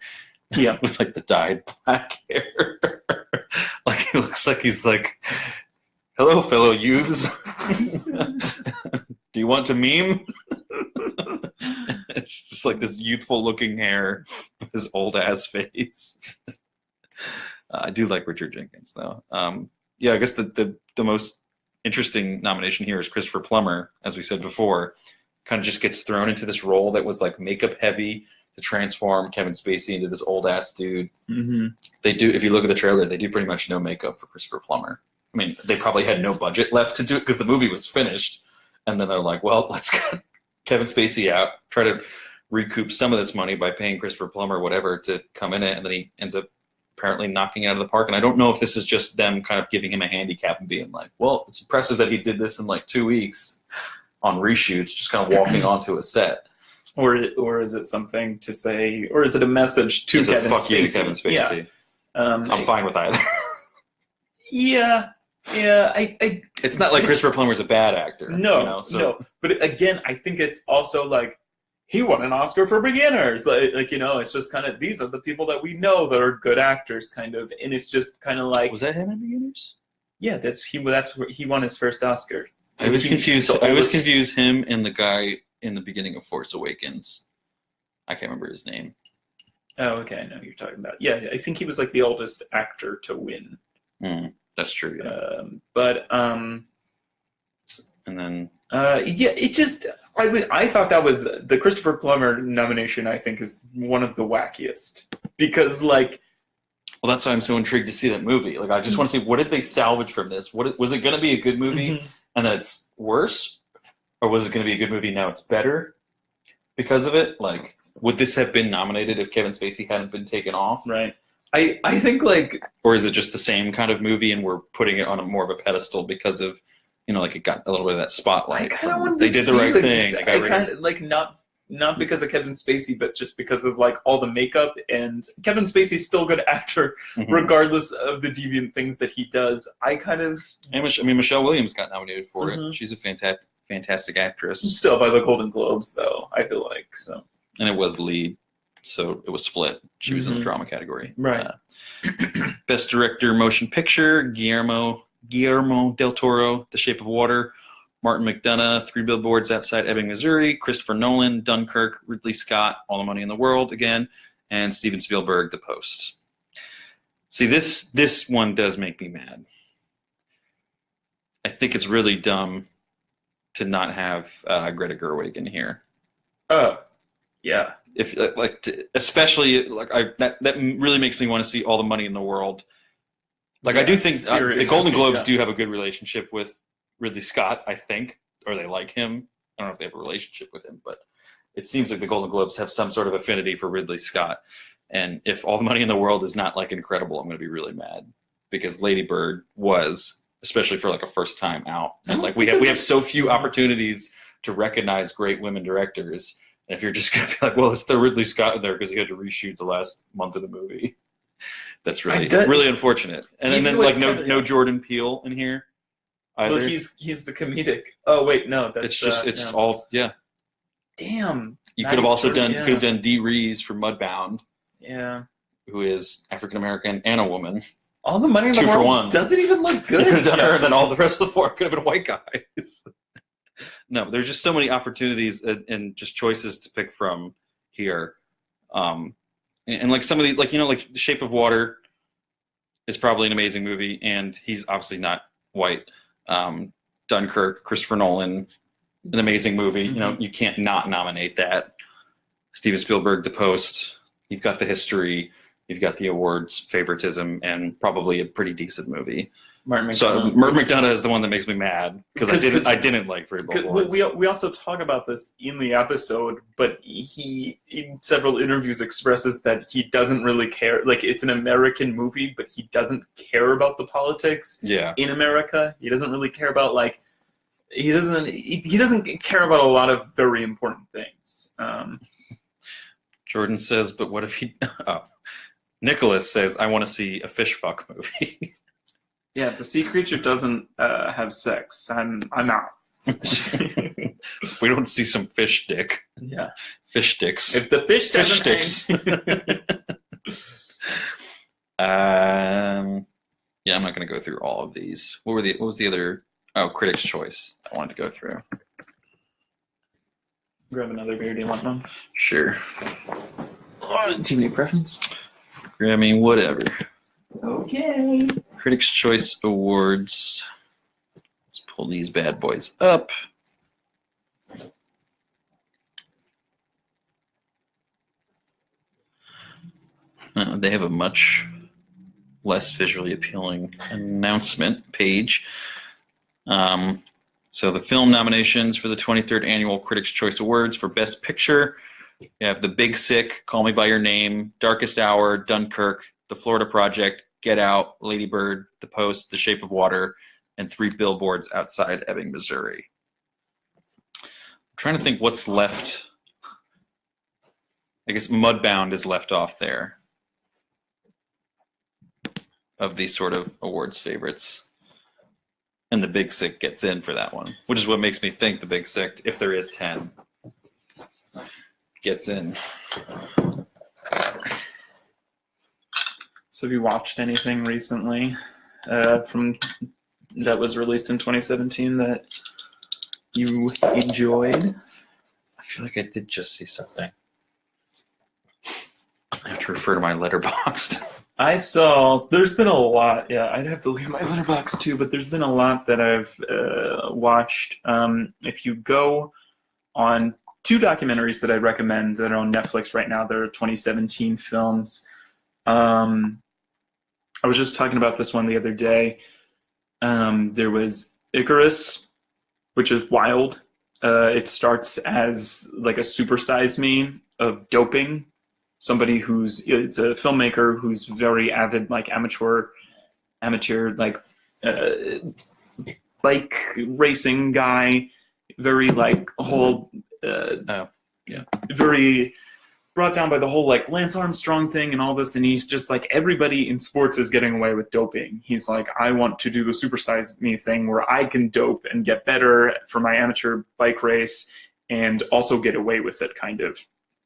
S1: Yeah.
S3: With like the dyed black hair. Like he looks like he's like, hello, fellow youths. Do you want to meme? It's just like this youthful looking hair with his old ass face. I do like Richard Jenkins though. Yeah, I guess the most interesting nomination here is Christopher Plummer, as we said before. Kind of just gets thrown into this role that was like makeup heavy to transform Kevin Spacey into this old ass dude.
S1: Mm-hmm.
S3: They do, if you look at the trailer, they do pretty much no makeup for Christopher Plummer. I mean, they probably had no budget left to do it because the movie was finished. And then they're like, well, let's get Kevin Spacey out, try to recoup some of this money by paying Christopher Plummer or whatever to come in it. And then he ends up apparently knocking it out of the park. And I don't know if this is just them kind of giving him a handicap and being like, well, it's impressive that he did this in like 2 weeks on reshoots, just kind of walking onto a set.
S1: Or is it something to say, or is it a message to
S3: Is it
S1: Kevin
S3: fuck
S1: Spacey?
S3: you to Kevin Spacey?
S1: Yeah.
S3: I'm fine with either.
S1: Yeah.
S3: It's not like Christopher Plummer's a bad actor.
S1: No,
S3: you know, so
S1: no. But again, I think it's also like he won an Oscar for beginners. Like you know, it's just kind of these are the people that we know that are good actors, kind of, and it's just kind of like
S3: was that him in Beginners?
S1: yeah, that's where he won his first Oscar.
S3: I was
S1: He-
S3: confused.
S1: so
S3: I was
S1: almost-
S3: confused him and the guy in the beginning of Force Awakens. I can't remember his name.
S1: Oh, okay, I know who you're talking about. Yeah, I think he was like the oldest actor to win.
S3: That's true. Yeah. And then
S1: Yeah, it just. I thought that was the Christopher Plummer nomination. I think is one of the wackiest because, like,
S3: well, that's why I'm so intrigued to see that movie. Like, I just want to see what did they salvage from this. What was it going to be a good movie, and then it's worse, or was it going to be a good movie now it's better because of it? Like, would this have been nominated if Kevin Spacey hadn't been taken off?
S1: right. I think like
S3: Or is it just the same kind of movie and we're putting it on a more of a pedestal because of, you know, like it got a little bit of that spotlight.
S1: I kind of
S3: from-
S1: wanted
S3: they
S1: to
S3: did the
S1: see,
S3: right
S1: like,
S3: thing. They got
S1: I
S3: rid
S1: kind
S3: of,
S1: of like not because of Kevin Spacey, but just because of like all the makeup and Kevin Spacey's still a good actor
S3: Mhm.
S1: regardless of the deviant things that he does. I kind of
S3: And Michelle Williams got nominated for
S1: Mhm.
S3: it. She's a fantastic actress,
S1: still by the Golden Globes though. I feel like so.
S3: and it was lead, so it was split. She was in the
S1: Mhm.
S3: drama category.
S1: Right.
S3: Best Director Motion Picture, Guillermo del Toro, The Shape of Water, Martin McDonagh, Three Billboards Outside Ebbing, Missouri, Christopher Nolan, Dunkirk, Ridley Scott, All the Money in the World again, and Steven Spielberg, The Post. See, this one does make me mad. I think it's really dumb to not have Greta Gerwig in here.
S1: Oh, yeah.
S3: If especially that really makes me want to see All the Money in the World. Like I do think the
S1: seriously,
S3: Golden Globes
S1: yeah.
S3: do have a good relationship with Ridley Scott, I think, or they like him. I don't know if they have a relationship with him, but it seems like the Golden Globes have some sort of affinity for Ridley Scott. And if All the Money in the World is not like incredible, I'm going to be really mad because Lady Bird was, especially for like a first time out, and like we have so few opportunities to recognize great women directors. And if you're just going to be like, well, it's the Ridley Scott in there because he had to reshoot the last month of the movie. That's really unfortunate. And
S1: Even
S3: then
S1: with
S3: like
S1: Kevin-
S3: no Jordan Peele in here either.
S1: Well, he's the comedic. Oh wait, no, that's
S3: it's just it's
S1: yeah.
S3: all yeah.
S1: Damn.
S3: You
S1: Not
S3: could have
S1: even
S3: also
S1: Jordan,
S3: done could have done Dee Rees for Mudbound,
S1: Yeah.
S3: who is African American and a woman.
S1: All the money in the
S3: 2 for
S1: world
S3: 1.
S1: doesn't even look good.
S3: You could have done
S1: Yeah.
S3: her, and then all the rest of the 4 could have been white guys. No, there's just so many opportunities and just choices to pick from here. And like some of these, like, you know, like The Shape of Water is probably an amazing movie, and he's obviously not white. Dunkirk, Christopher Nolan, an amazing movie. You know, you can't not nominate that. Steven Spielberg, The Post. You've got the history. You've got the awards, favoritism, and probably a pretty decent movie.
S1: Martin
S3: So
S1: McDonagh.
S3: Martin McDonagh is the one that makes me mad because I didn't like Three Billboards.
S1: We also talk about this in the episode, but he in several interviews expresses that he doesn't really care. Like, it's an American movie, but he doesn't care about the politics
S3: Yeah,
S1: in America. He doesn't really care about like he doesn't care about a lot of very important things.
S3: Jordan says, but what if he? Oh. Nicholas says, I want to see a fish fuck movie.
S1: Yeah, if the sea creature doesn't have sex, I'm out.
S3: If we don't see some fish stick.
S1: Yeah.
S3: Fish sticks.
S1: If the fish
S3: Fish
S1: doesn't
S3: sticks. Yeah, I'm not going to go through all of these. What was the other? Oh, Critics' Choice. I wanted to go through.
S1: Grab another beer. Do you want one?
S3: Sure.
S1: Do you have any preference?
S3: I mean, whatever.
S1: Okay.
S3: Critics' Choice Awards. Let's pull these bad boys up. They have a much less visually appealing announcement page. So the film nominations for the 23rd Annual Critics' Choice Awards for Best Picture. You have The Big Sick, Call Me By Your Name, Darkest Hour, Dunkirk, The Florida Project, Get Out, Lady Bird, The Post, The Shape of Water, and 3 Billboards Outside Ebbing, Missouri. I'm trying to think what's left. I guess Mudbound is left off there of these sort of awards favorites. And The Big Sick gets in for that one, which is what makes me think The Big Sick, if there is 10, gets in.
S1: So have you watched anything recently from that was released in 2017 that you enjoyed?
S3: I feel like I did just see something. I have to refer to my Letterboxd.
S1: I saw, there's been a lot, yeah, I'd have to look at my letterbox too, but there's been a lot that I've watched. If you go on 2 documentaries that I recommend that are on Netflix right now, they're 2017 films. I was just talking about this one the other day. There was Icarus, which is wild. It starts as like a Super Size Me of doping. Somebody it's a filmmaker who's very avid, like amateur, like bike racing guy, very like whole, very brought down by the whole like Lance Armstrong thing and all this, and he's just like, everybody in sports is getting away with doping. He's like, I want to do the Super Size Me thing where I can dope and get better for my amateur bike race and also get away with it, kind of,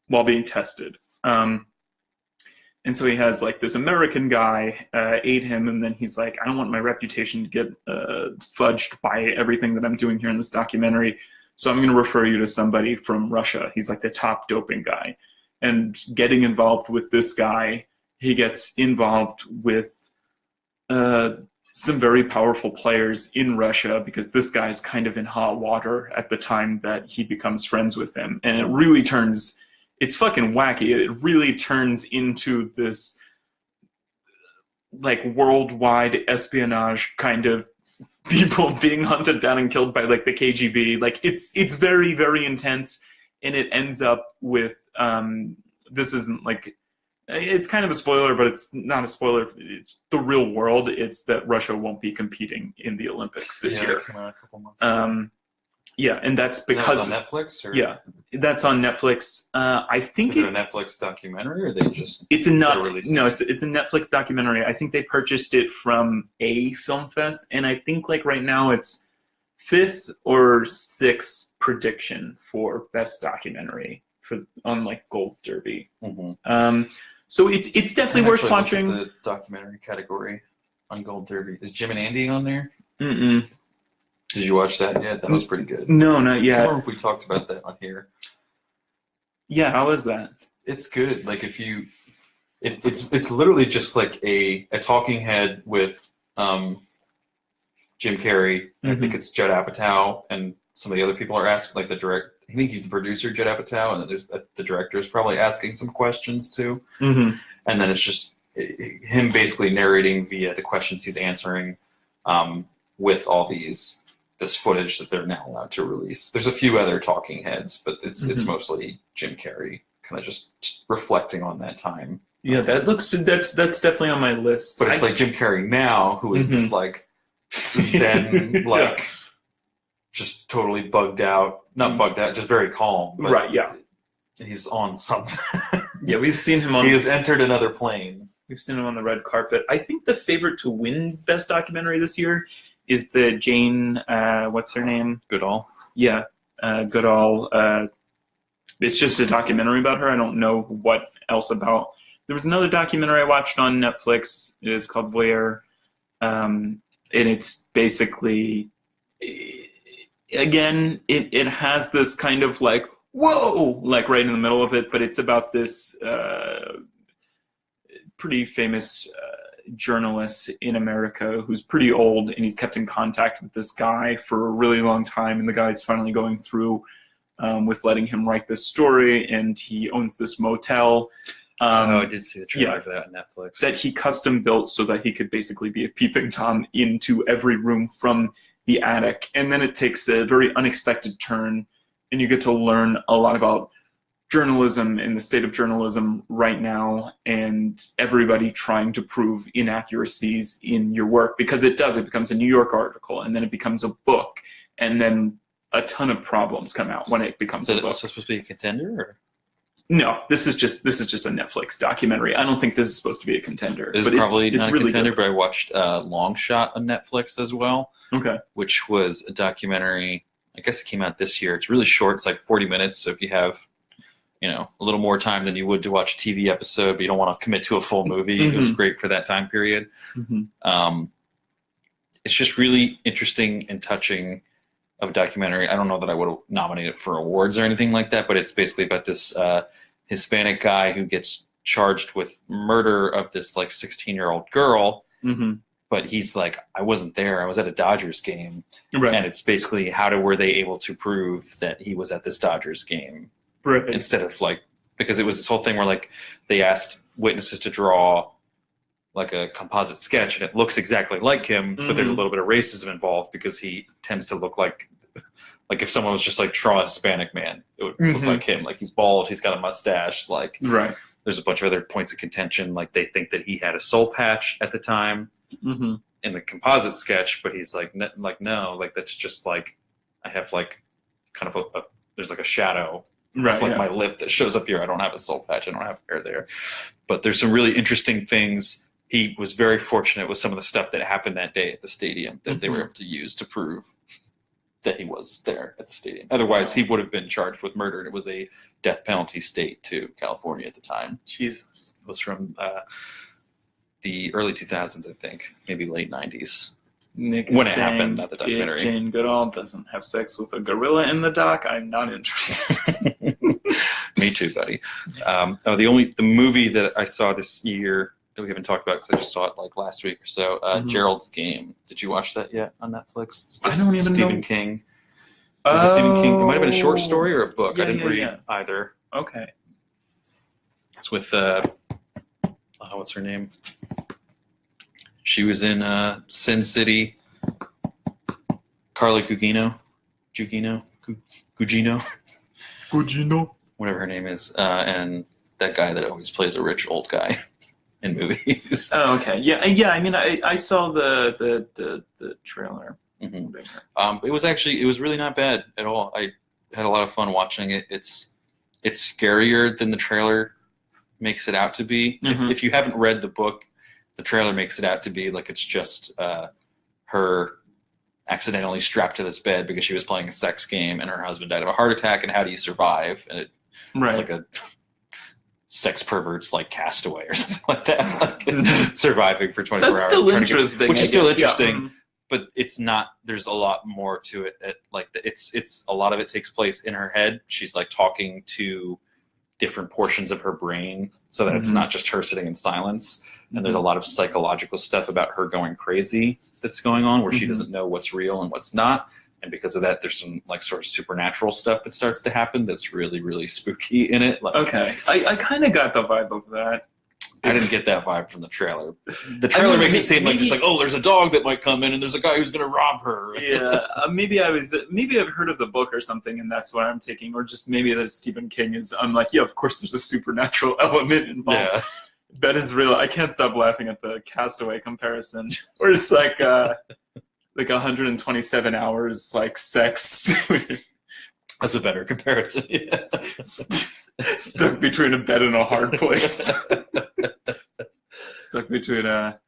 S1: while being tested. And so he has like this American guy aid him, and then he's like, I don't want my reputation to get fudged by everything that I'm doing here in this documentary, so I'm going to refer you to somebody from Russia. He's like the top doping guy. And getting involved with this guy, he gets involved with some very powerful players in Russia, because this guy's kind of in hot water at the time that he becomes friends with him. And it really turns... It's fucking wacky. It really turns into this like worldwide espionage kind of people being hunted down and killed by like the KGB. Like it's very, very intense, and it ends up with this isn't like, it's kind of a spoiler, but it's not a spoiler. It's the real world. It's that Russia won't be competing in the Olympics this year.
S2: It came out a couple months ago.
S1: Yeah, and that's because
S2: that was on Netflix. Or?
S1: Yeah, that's on Netflix. I think
S2: is it a Netflix documentary, or they just
S1: it's a
S2: it's
S1: a Netflix documentary. I think they purchased it from a film fest, and I think like right now it's 5th or 6th prediction for best documentary on like Gold Derby.
S2: Mm-hmm.
S1: So it's definitely worth watching.
S2: The documentary category on Gold Derby, is Jim and Andy on there?
S1: Mm-mm.
S2: Did you watch that yet? That was pretty good.
S1: No, not
S2: I
S1: yet.
S2: don't remember if we talked about that on here.
S1: Yeah, how is that?
S2: It's good. Like if you, it's literally just like a talking head with Jim Carrey.
S1: Mm-hmm.
S2: I think it's Judd Apatow, and some of the other people are asking, like I think he's the producer, Judd Apatow, and there's the director is probably asking some questions too.
S1: Mm-hmm.
S2: And then it's just him basically narrating via the questions he's answering, with all this footage that they're now allowed to release. There's a few other talking heads, but it's mostly Jim Carrey kind of just reflecting on that time.
S1: Yeah, that's definitely on my list.
S2: But it's like Jim Carrey now, who is this like zen, like just totally bugged out. Not bugged out, just very calm. But
S1: right, yeah.
S2: He's on something.
S1: Yeah, we've seen him on...
S2: He has entered another plane.
S1: We've seen him on the red carpet. I think the favorite to win Best Documentary this year is the Jane, what's her name?
S3: Goodall.
S1: Yeah. Goodall. It's just a documentary about her. I don't know what else about. There was another documentary I watched on Netflix. It is called Voyeur, and it's basically, again, it has this kind of like, whoa, like right in the middle of it, but it's about this pretty famous journalist in America who's pretty old, and he's kept in contact with this guy for a really long time, and the guy's finally going through with letting him write this story, and he owns this motel.
S3: I did see the trailer
S1: yeah,
S3: for that on Netflix.
S1: That he custom built so that he could basically be a peeping Tom into every room from the attic. And then it takes a very unexpected turn, and you get to learn a lot about journalism and the state of journalism right now, and everybody trying to prove inaccuracies in your work, because it becomes a New York article, and then it becomes a book, and then a ton of problems come out when it becomes a
S3: Is it
S1: book.
S3: also supposed to be a contender? Or?
S1: No, this is just a Netflix documentary. I don't think this is supposed to be a contender.
S3: It's
S1: but
S3: probably
S1: it's
S3: not a
S1: really
S3: contender,
S1: good.
S3: but I watched Long Shot on Netflix as well,
S1: Okay.
S3: which was a documentary. I guess it came out this year. It's really short. It's like 40 minutes. So if you have, a little more time than you would to watch a TV episode, but you don't want to commit to a full movie, it was great for that time period.
S1: Mm-hmm.
S3: It's just really interesting and touching of a documentary. I don't know that I would have nominated it for awards or anything like that, but it's basically about this Hispanic guy who gets charged with murder of this like 16-year-old girl.
S1: Mm-hmm.
S3: But he's like, I wasn't there. I was at a Dodgers game.
S1: Right.
S3: And it's basically were they able to prove that he was at this Dodgers game
S1: Right.
S3: instead of like, because it was this whole thing where like they asked witnesses to draw like a composite sketch and it looks exactly like him, but there's a little bit of racism involved because he tends to look like if someone was just like draw a Hispanic man, it would look like him. Like he's bald, he's got a mustache. Like
S1: Right.
S3: there's a bunch of other points of contention. Like they think that he had a soul patch at the time
S1: Mm-hmm.
S3: in the composite sketch, but he's like, no, like that's just like I have like kind of there's like a shadow
S1: Right.
S3: of like my lip that shows up here. I don't have a soul patch. I don't have hair there. But there's some really interesting things. He was very fortunate with some of the stuff that happened that day at the stadium that they were able to use to prove that he was there at the stadium. Otherwise, he would have been charged with murder. And it was a death penalty state too, California at the time.
S1: Jesus.
S3: It was from the early 2000s, I think, maybe late 90s.
S1: Nick
S3: When
S1: is
S3: it happened,
S1: saying
S3: not the documentary.
S1: If Jane Goodall doesn't have sex with a gorilla in the doc, I'm not interested.
S3: Me too, buddy. The movie that I saw this year that we haven't talked about because I just saw it like last week or so, Gerald's Game. Did you watch that yet on Netflix?
S1: I don't even
S3: Stephen
S1: know.
S3: King. Was it Stephen King? It might have been a short story or a book.
S1: Yeah,
S3: I didn't read
S1: yeah.
S3: either.
S1: Okay.
S3: It's with what's her name? She was in Sin City. Carla Gugino, whatever her name is, and that guy that always plays a rich old guy in movies.
S1: Oh, okay. Yeah. I mean, I saw the trailer.
S3: Mm-hmm. It was really not bad at all. I had a lot of fun watching it. It's scarier than the trailer makes it out to be.
S1: Mhm.
S3: If you haven't read the book, the trailer makes it out to be like it's just her accidentally strapped to this bed because she was playing a sex game and her husband died of a heart attack, and how do you survive? And it's like a sex pervert's like Castaway or something like that, like surviving for 24
S1: That's
S3: hours.
S1: still
S3: trying to get-
S1: interesting.
S3: which is
S1: I
S3: still
S1: guess, yeah.
S3: interesting. But it's not. There's a lot more to it. It's a lot of it takes place in her head. She's like talking to different portions of her brain, so that it's
S1: Mhm.
S3: not just her sitting in silence. And there's a lot of psychological stuff about her going crazy that's going on, where she
S1: Mhm.
S3: doesn't know what's real and what's not. And because of that, there's some like sort of supernatural stuff that starts to happen that's really, really spooky in it. Like,
S1: Okay. I kind of got the vibe of that.
S3: I didn't get that vibe from the trailer. The trailer makes it seem like just like, oh, there's a dog that might come in and there's a guy who's going to rob her.
S1: Yeah, maybe I've heard of the book or something, and that's what I'm taking, or just maybe that Stephen King is. I'm like, yeah, of course, there's a supernatural element involved.
S3: Yeah.
S1: That is real. I can't stop laughing at the Castaway comparison, where it's like 127 hours like sex.
S3: That's a better comparison. Yeah.
S1: Stuck between a bed and a hard place. Stuck between a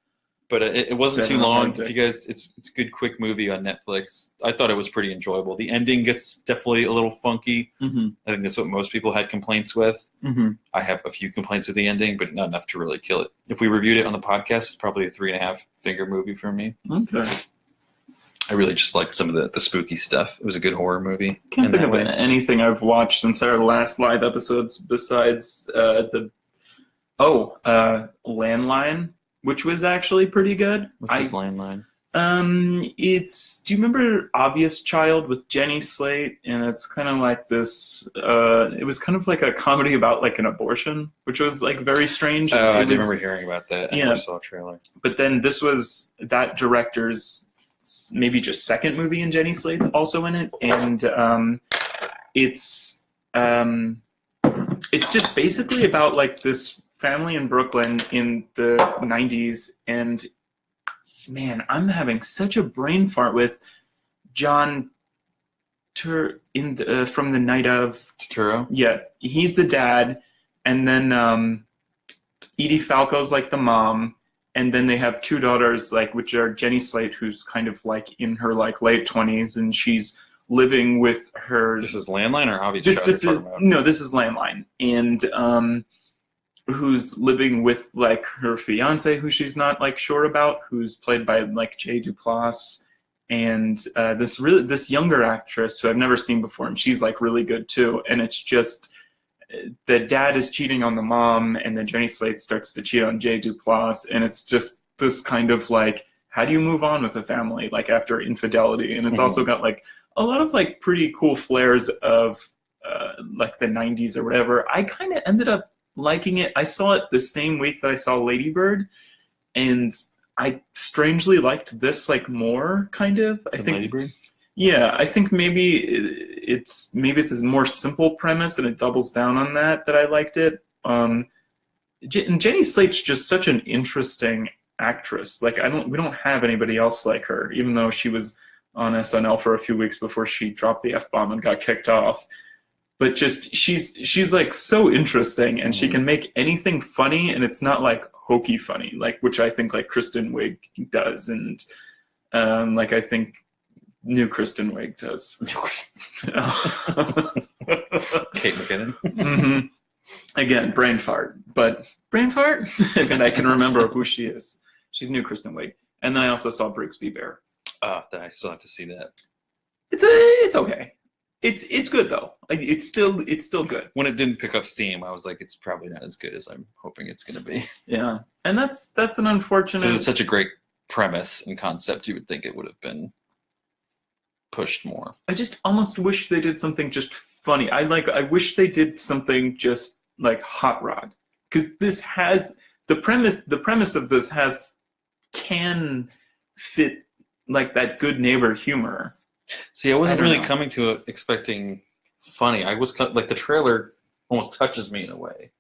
S3: But it wasn't
S1: Better
S3: too
S1: than
S3: long.
S1: Hard Day.
S3: If you guys, it's a good quick movie on Netflix. I thought it was pretty enjoyable. The ending gets definitely a little funky.
S1: Mm-hmm.
S3: I think that's what most people had complaints with.
S1: Mm-hmm.
S3: I have a few complaints with the ending, but not enough to really kill it. If we reviewed it on the podcast, it's probably a 3.5 finger movie for me.
S1: Okay.
S3: I really just liked some of the spooky stuff. It was a good horror movie.
S1: Can't
S3: in
S1: think
S3: that
S1: of
S3: way.
S1: anything I've watched since our last live episodes besides Landline, which was actually pretty good.
S3: Which was Landline?
S1: It's, do you remember Obvious Child with Jenny Slate? And it's kind of like this, it was kind of like a comedy about like an abortion, which was like very strange.
S3: Oh, I
S1: It
S3: do
S1: was-
S3: remember hearing about that. I
S1: Yeah.
S3: never saw a trailer.
S1: But then this was that director's maybe just second movie, and Jenny Slate's also in it, and it's just basically about like this family in Brooklyn in the 90s, and man, I'm having such a brain fart with John from the Night of.
S3: Turturro?
S1: Yeah, he's the dad, and then Edie Falco's like the mom, and then they have two daughters, like, which are Jenny Slate, who's kind of like in her like late 20s, and she's living with her.
S3: This is Landline or Obvious
S1: This
S3: Child?
S1: this
S3: you're
S1: is
S3: talking about?
S1: no, this is Landline, and who's living with like her fiance, who she's not like sure about, who's played by like Jay Duplass, and this younger actress who I've never seen before, and she's like really good too. And it's just the dad is cheating on the mom, and then Jenny Slate starts to cheat on Jay Duplass, and it's just this kind of like, how do you move on with a family like after infidelity? And it's also got like a lot of like pretty cool flares of like the 90s or whatever. I kind of ended up liking it. I saw it the same week that I saw Lady Bird, and I strangely liked this like more, kind of. I think,
S3: Lady Bird?
S1: yeah, I think maybe it's a more simple premise, and it doubles down on that I liked it. And Jenny Slate's just such an interesting actress. Like we don't have anybody else like her, even though she was on SNL for a few weeks before she dropped the F-bomb and got kicked off. But just she's like so interesting, and she can make anything funny, and it's not like hokey funny, like, which I think like Kristen Wiig does, and like I think new Kristen Wiig does.
S3: Kate McKinnon?
S1: Mhm. Again, brain fart, but brain fart, and I can remember who she is. She's new Kristen Wiig, and then I also saw Brigsby Bear.
S3: Then I still have to see that.
S1: It's okay. It's good though. Like, it's still good.
S3: When it didn't pick up steam, I was like, it's probably not as good as I'm hoping it's going to be.
S1: Yeah, and that's an
S3: Because
S1: unfortunate.
S3: it's such a great premise and concept, you would think it would have been pushed more.
S1: I just almost wish they did something just funny. I wish they did something just like Hot Rod, because this has the premise of this can fit like that Good Neighbor humor.
S3: See, I wasn't
S1: I don't
S3: really
S1: know.
S3: coming to it expecting funny. I was like, the trailer almost touches me in a way.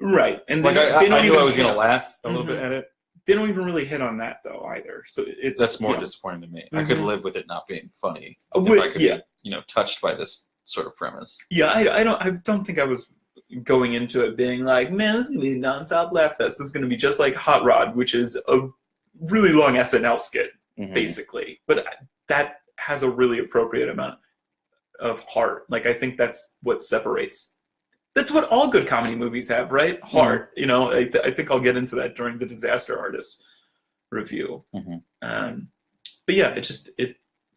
S1: Right, and
S3: Like
S1: they
S3: I
S1: don't
S3: knew
S1: even
S3: I was
S1: hit
S3: going to
S1: on-
S3: laugh a little
S1: Mhm.
S3: bit at it.
S1: They don't even really hit on that though either. So it's
S3: That's more
S1: you know,
S3: disappointing to me. I could
S1: Mhm.
S3: live with it not being funny
S1: Wi-
S3: if I could
S1: yeah.
S3: be, touched by this sort of premise.
S1: Yeah, I don't think I was going into it being like, man, this is gonna be a nonstop laugh fest. This is gonna be just like Hot Rod, which is a really long SNL skit,
S3: Mhm.
S1: basically. But that has a really appropriate amount of heart. Like, I think that's what separates. That's what all good comedy movies have, right? Heart. You know, I think I'll get into that during the Disaster Artist review.
S3: Mhm.
S1: But yeah,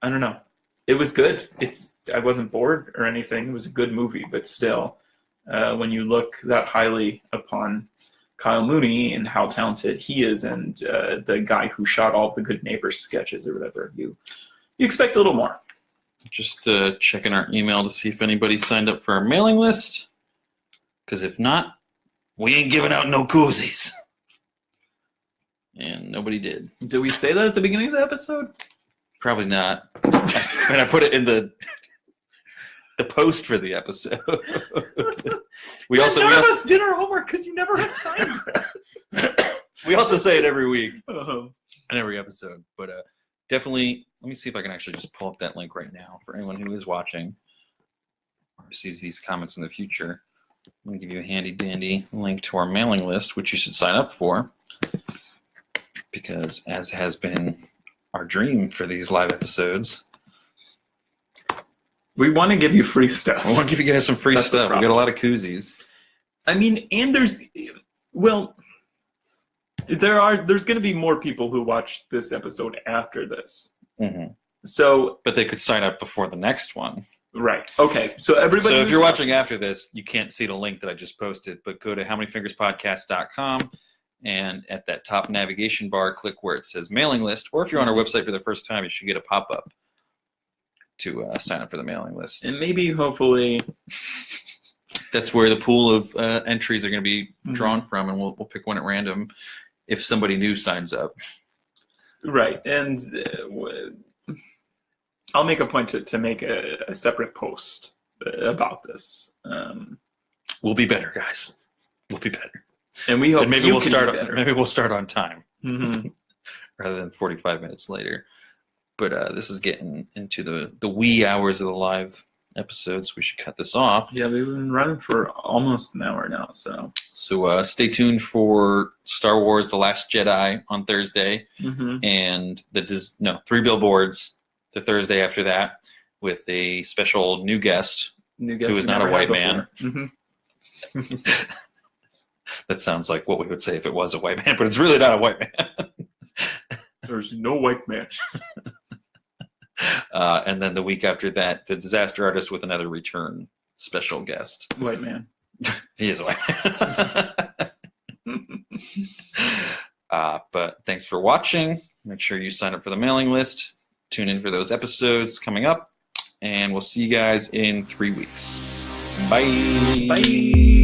S1: I don't know. It was good. I wasn't bored or anything. It was a good movie, but still, when you look that highly upon Kyle Mooney and how talented he is, and the guy who shot all the Good Neighbor sketches or whatever, you expect a little more.
S3: Just checking our email to see if anybody signed up for our mailing list. Because if not, we ain't giving out no koozies. And nobody did.
S1: Did we say that at the beginning of the episode?
S3: Probably not. And I put it in the post for the episode. we
S1: None
S3: also
S1: of us did our homework because you never assigned it.
S3: we also say it every week
S1: Uh-huh.
S3: in every episode. But definitely, let me see if I can actually just pull up that link right now for anyone who is watching or sees these comments in the future. I'm going to give you a handy dandy link to our mailing list, which you should sign up for. because as has been our dream for these live episodes,
S1: We want to give you free stuff.
S3: I want to give you guys some free
S1: That's the
S3: stuff. We got a lot of koozies.
S1: I mean, and there's going to be more people who watch this episode after this.
S3: Mm-hmm.
S1: So,
S3: But they could sign up before the next one.
S1: right. Okay. So everybody.
S3: So if
S1: who's
S3: you're watching after this, you can't see the link that I just posted, but go to howmanyfingerspodcast.com, and at that top navigation bar, click where it says mailing list. Or if you're on our website for the first time, you should get a pop-up to sign up for the mailing list.
S1: And maybe, hopefully,
S3: That's where the pool of entries are going to be drawn from, and we'll pick one at random if somebody new signs up.
S1: right. And I'll make a point to make a separate post about this.
S3: We'll be better, guys. We'll be better.
S1: And we hope
S3: And maybe
S1: you
S3: we'll
S1: can
S3: start.
S1: be better.
S3: Maybe we'll start on time
S1: Mhm.
S3: rather than 45 minutes later. But this is getting into the wee hours of the live episodes. We should cut this off.
S1: Yeah, we've been running for almost an hour now. So.
S3: So stay tuned for Star Wars: The Last Jedi on Thursday,
S1: Mhm.
S3: and 3 Billboards the Thursday after that with a special new guest.
S1: New guest
S3: Who is
S1: we
S3: not a
S1: never
S3: white
S1: had
S3: man.
S1: before. Mhm.
S3: That sounds like what we would say if it was a white man, but it's really not a white man.
S1: There's no white man.
S3: And then the week after that, the Disaster Artist with another return special guest.
S1: White man.
S3: He is a white man. But thanks for watching. Make sure you sign up for the mailing list. Tune in for those episodes coming up. And we'll see you guys in 3 weeks. Bye.
S1: Bye.